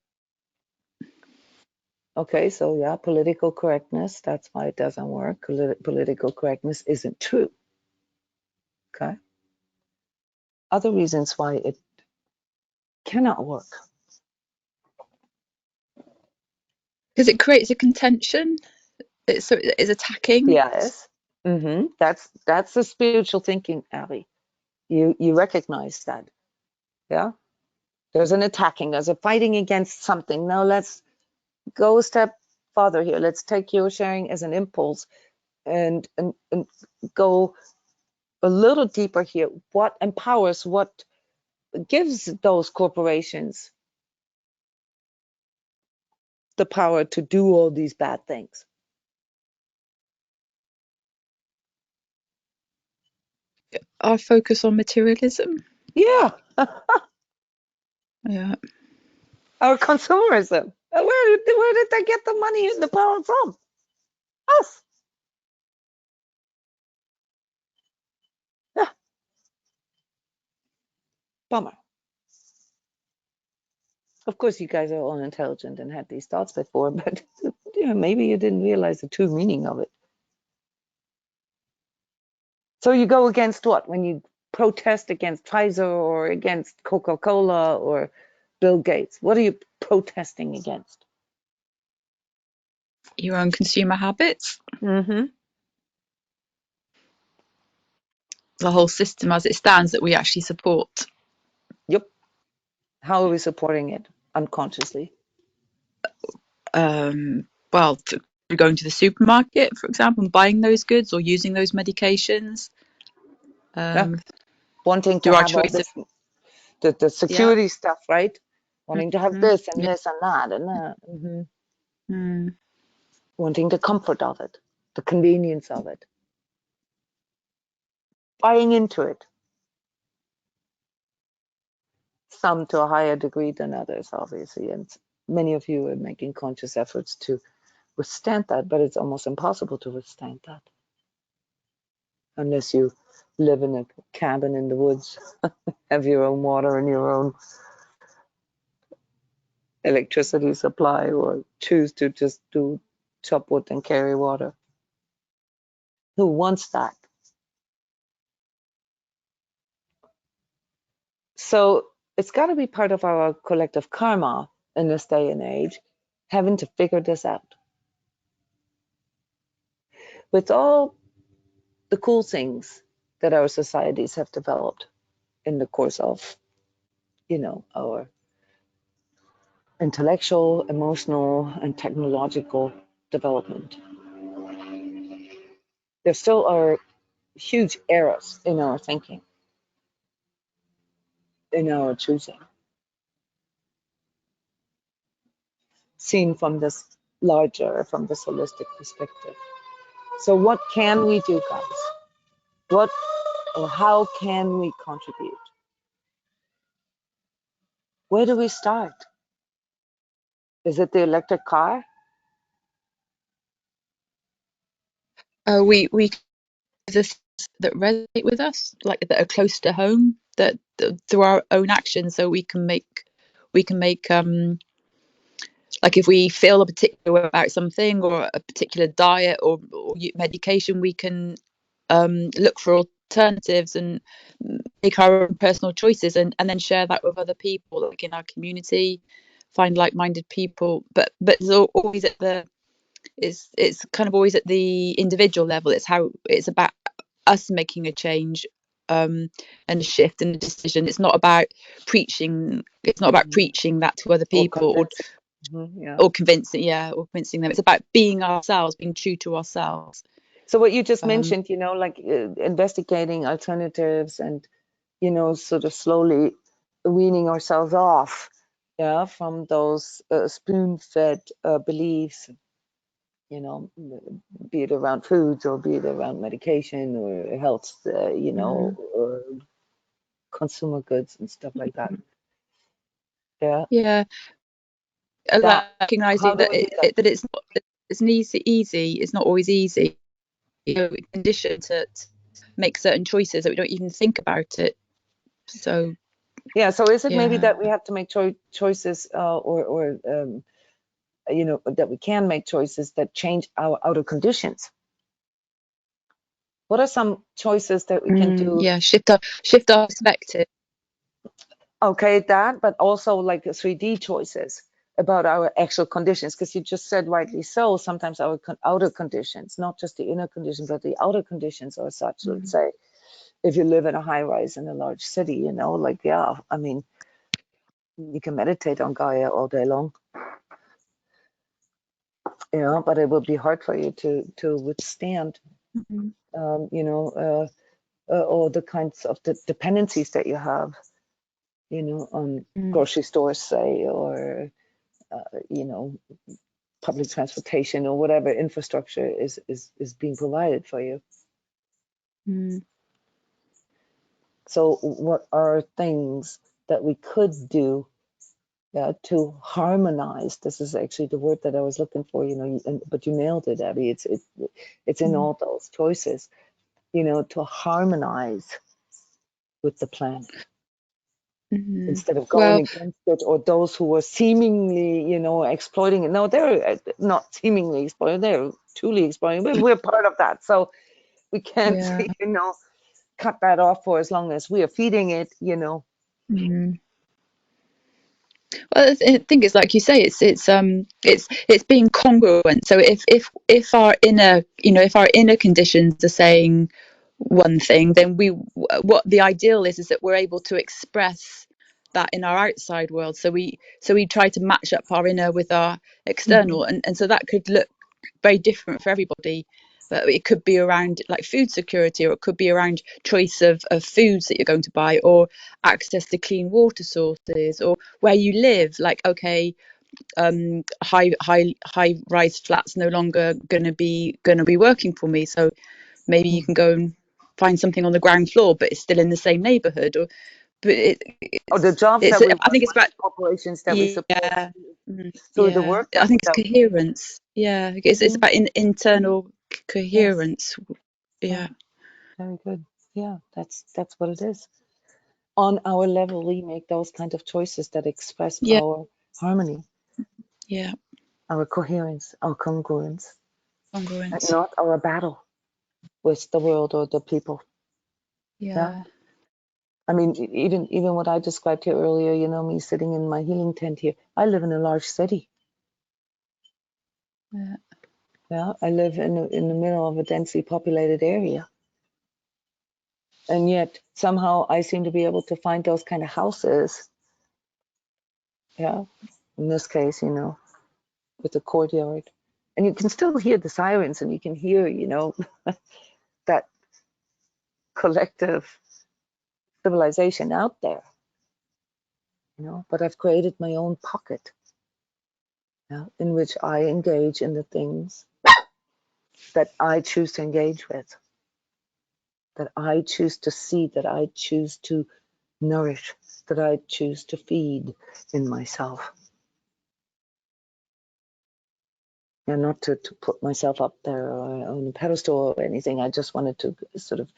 Okay, so yeah, political correctness, that's why it doesn't work. Political correctness isn't true. Okay. Other reasons why it cannot work. Because it creates a contention. So it's attacking. Yes. That's the spiritual thinking, Ari. You recognize that. Yeah. There's an attacking, there's a fighting against something. Now let's go a step farther here. Let's take your sharing as an impulse and go a little deeper here. What empowers, what gives those corporations the power to do all these bad things? Our focus on materialism. Yeah. Yeah. Our consumerism. Where did they get the money and the power from? Us. Yeah. Bummer. Of course, you guys are all intelligent and had these thoughts before, but maybe you didn't realize the true meaning of it. So you go against what? When you protest against Pfizer or against Coca-Cola or Bill Gates, what are you protesting against? Your own consumer habits. The whole system as it stands that we actually support. Yep. How are we supporting it unconsciously? Well, going to the supermarket, for example, and buying those goods or using those medications. Wanting to Through our have all choice this, the security stuff, right? Wanting to have this and Yeah. this and that and that. Mm. Wanting the comfort of it, the convenience of it. Buying into it. Some to a higher degree than others, obviously. And many of you are making conscious efforts to withstand that, but it's almost impossible to withstand that. Unless you live in a cabin in the woods, have your own water and your own electricity supply, or choose to just do chop wood and carry water. Who wants that? So it's got to be part of our collective karma in this day and age, having to figure this out. With all the cool things that our societies have developed in the course of, our intellectual, emotional, and technological development, there still are huge errors in our thinking, in our choosing, seen from this holistic perspective. So what can we do, guys? What or how can we contribute? Where do we start? Is it the electric car? We the things that resonate with us, like that are close to home, that through our own actions, so we can make like if we feel a particular way about something or a particular diet or medication, we can look for alternatives and make our own personal choices and then share that with other people, like in our community, find like-minded people. But it's always at the it's kind of always at the individual level. It's about us making a change and a shift and a decision. It's not about preaching. It's not about preaching that to other people or convincing them. It's about being ourselves, being true to ourselves. So what you just mentioned, like investigating alternatives and, sort of slowly weaning ourselves off, from those spoon-fed beliefs, be it around foods or be it around medication or health, or consumer goods and stuff like that. Yeah. Recognizing that it's not easy. It's not always easy. Conditioned to make certain choices that we don't even think about it. So yeah, so is it maybe yeah. that we have to make choices, or you know, that we can make choices that change our outer conditions? What are some choices that we can do? Yeah, shift our perspective. Okay, that, but also like 3D choices about our actual conditions, because you just said rightly so, sometimes our outer conditions, not just the inner conditions, but the outer conditions are such. Let's say if you live in a high rise in a large city, you know, like, yeah, I mean, you can meditate on Gaia all day long, you know, but it will be hard for you to withstand, you know, all the kinds of the dependencies that you have, you know, on grocery stores, say, or you know, public transportation or whatever infrastructure is being provided for you. So what are things that we could do, yeah, to harmonize? This is actually the word that I was looking for, you know, but you nailed it, Abby. It's in all those choices, you know, to harmonize with the planet instead of going Well, against it, or those who are seemingly, you know, exploiting it. No, they're not seemingly exploiting, they're truly exploiting. We're part of that. So we can't, yeah. you know, cut that off for as long as we are feeding it, you know. Well, I think it's like you say, it's being congruent. So if our inner, you know, if our inner conditions are saying one thing, then what the ideal is that we're able to express that in our outside world. So we try to match up our inner with our external, and so that could look very different for everybody. But it could be around like food security, or it could be around choice of foods that you're going to buy, or access to clean water sources, or where you live. Like, okay, high rise flats no longer gonna be working for me. So maybe you can go and find something on the ground floor, but it's still in the same neighborhood. Or but Or the jobs it's that we I want, think it's about, corporations that we support yeah. through the Yeah, work I think it's that coherence. Yeah, it's Mhm. about internal Yes, coherence. yeah, Yeah, very good. Yeah, that's what it is. On our level, we make those kind of choices that express yeah, our harmony, yeah. our coherence, our congruence, and Congruence. not our battle with the world or the people. Yeah. Yeah, I mean, even what I described here earlier, you know, me sitting in my healing tent here. I live in a large city. yeah, Yeah, I live in the middle of a densely populated area, and yet somehow I seem to be able to find those kind of houses. Yeah, in this case, you know, with a courtyard, and you can still hear the sirens, and you can hear, you know, that collective civilization out there. You know, but I've created my own pocket, yeah, in which I engage in the things that I choose to engage with, that I choose to see, that I choose to nourish, that I choose to feed in myself. And not to put myself up there on a pedestal or anything. I just wanted to sort of,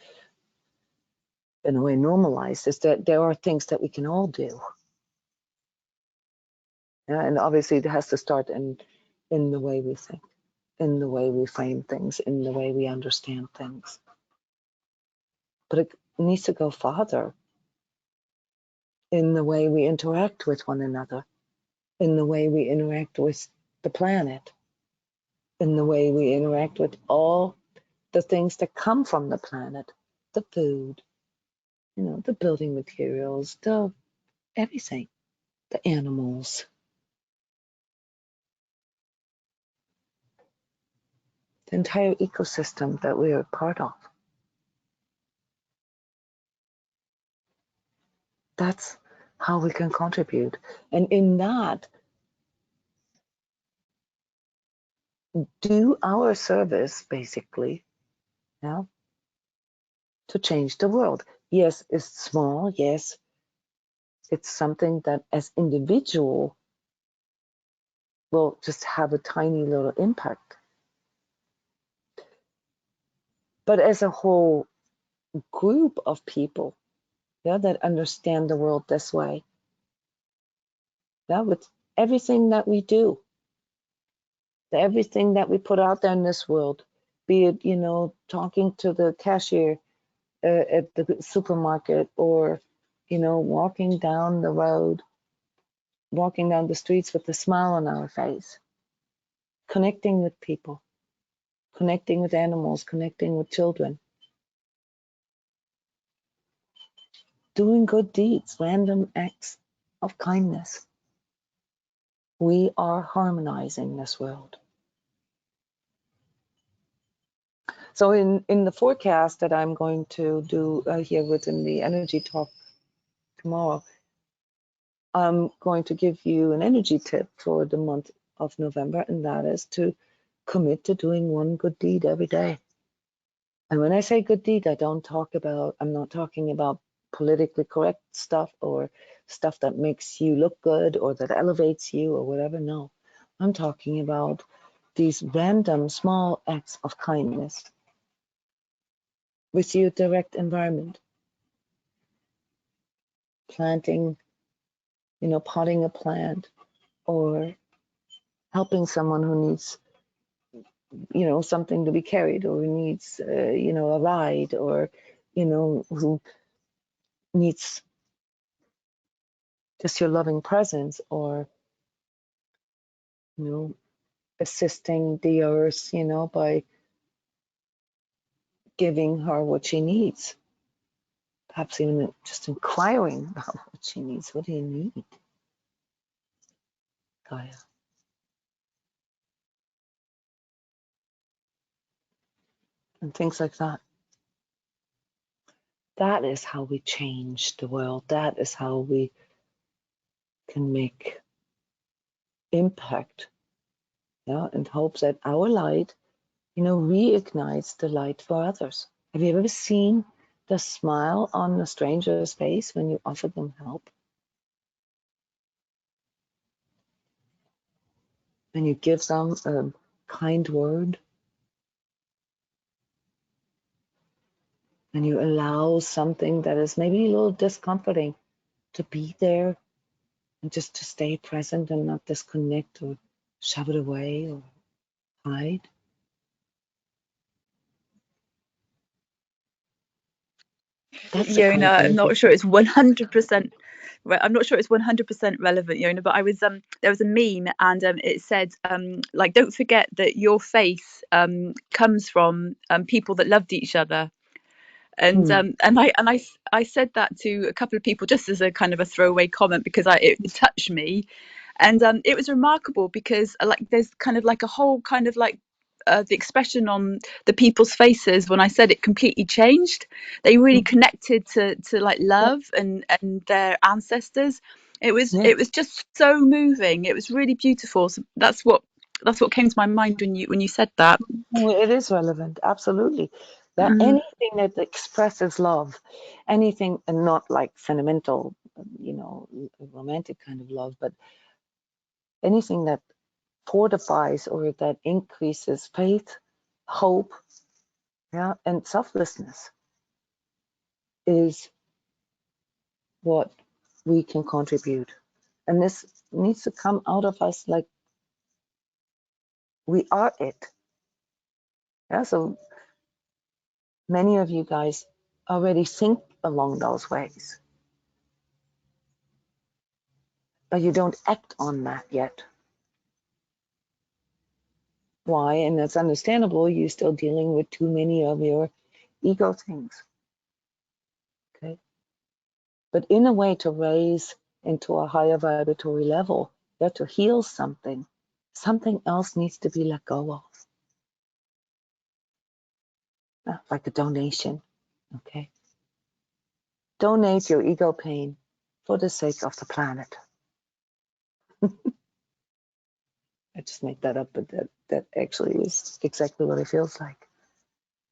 in a way, normalize this, that there are things that we can all do. Yeah, and obviously it has to start in the way we think, in the way we frame things, in the way we understand things. But it needs to go farther in the way we interact with one another, in the way we interact with the planet, in the way we interact with all the things that come from the planet, the food, you know, the building materials, the everything, the animals, the entire ecosystem that we are part of. That's how we can contribute. And in that, do our service basically, yeah, to change the world. Yes, it's small. Yes, it's something that as individual will just have a tiny little impact. But as a whole, group of people, yeah, that understand the world this way. Yeah, with everything that we do, everything that we put out there in this world, be it, you know, talking to the cashier at the supermarket, or, you know, walking down the road, walking down the streets with a smile on our face, connecting with people, connecting with animals, connecting with children, doing good deeds, random acts of kindness. We are harmonizing this world. So in the forecast that I'm going to do here within the energy talk tomorrow, I'm going to give you an energy tip for the month of November, and that is to commit to doing one good deed every day. And when I say good deed, I'm not talking about politically correct stuff or stuff that makes you look good or that elevates you or whatever. No, I'm talking about these random small acts of kindness with your direct environment. Planting, you know, potting a plant, or helping someone who needs, you know, something to be carried, or who needs, you know, a ride, or, you know, who needs just your loving presence, or, you know, assisting the earth, you know, by giving her what she needs. Perhaps even just inquiring about what she needs. What do you need, Gaia? And things like that. That is how we change the world. That is how we can make impact, yeah, and hope that our light, you know, reignites the light for others. Have you ever seen the smile on a stranger's face when you offer them help? When you give them a kind word, and you allow something that is maybe a little discomforting to be there, and just to stay present and not disconnect or shove it away or hide. That's the kind Yona, of I'm not energy. sure it's 100%. I'm not sure it's 100% relevant, Yona, but I was there was a meme, and it said like, don't forget that your face comes from people that loved each other. And Mm. I said that to a couple of people just as a kind of a throwaway comment, because it touched me. And it was remarkable because like there's kind of like a whole kind of like the expression on the people's faces when I said it completely changed. They really connected to like Yeah. love and their ancestors. Yeah. It was just so moving. It was really beautiful. So that's what came to my mind when you said that. No, it is relevant, absolutely. That Mm. anything that expresses love, anything, and not like sentimental, you know, romantic kind of love, but anything that fortifies or that increases faith, hope, yeah, and selflessness is what we can contribute. And this needs to come out of us like we are it. Yeah, so many of you guys already think along those ways, but you don't act on that yet. Why? And that's understandable. You're still dealing with too many of your ego things. Okay. But in a way to raise into a higher vibratory level, you have to heal something. Something else needs to be let go of. Like a donation. Okay. Donate your ego pain for the sake of the planet. I just made that up, but that actually is exactly what it feels like.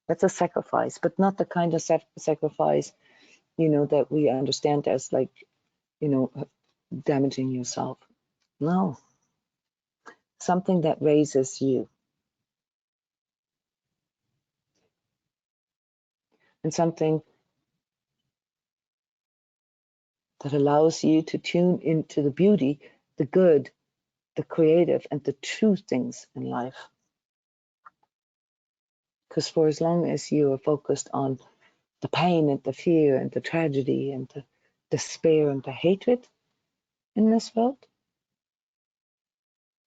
That's a sacrifice, but not the kind of sacrifice, you know, that we understand as like, you know, damaging yourself. No, something that raises you, and something that allows you to tune into the beauty, the good, the creative, and the true things in life. Because for as long as you are focused on the pain and the fear and the tragedy and the despair and the hatred in this world,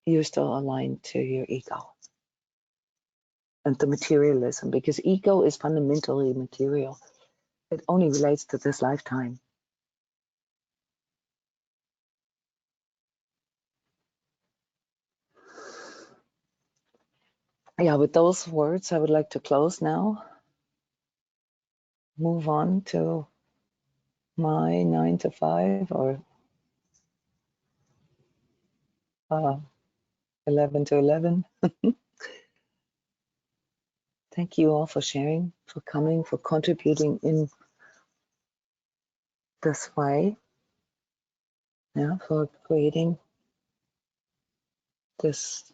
you're still aligned to your ego and the materialism, because ego is fundamentally material. It only relates to this lifetime. Yeah, with those words, I would like to close now. Move on to my 9 to 5 or 11 to 11. Thank you all for sharing, for coming, for contributing in this way. Yeah, for creating this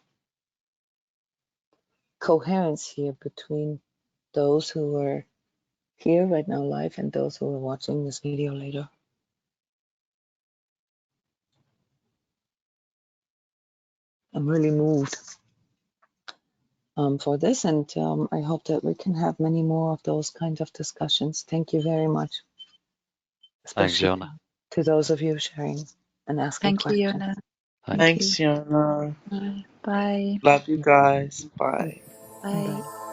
coherence here between those who are here right now live and those who are watching this video later. I'm really moved for this, and I hope that we can have many more of those kinds of discussions. Thank you very much, Thanks, especially Jona. to those of you sharing and asking Thank you, questions. Jona. Thanks. Thank you. Thanks, Jona. Bye. Love you guys. Bye. Bye. Bye.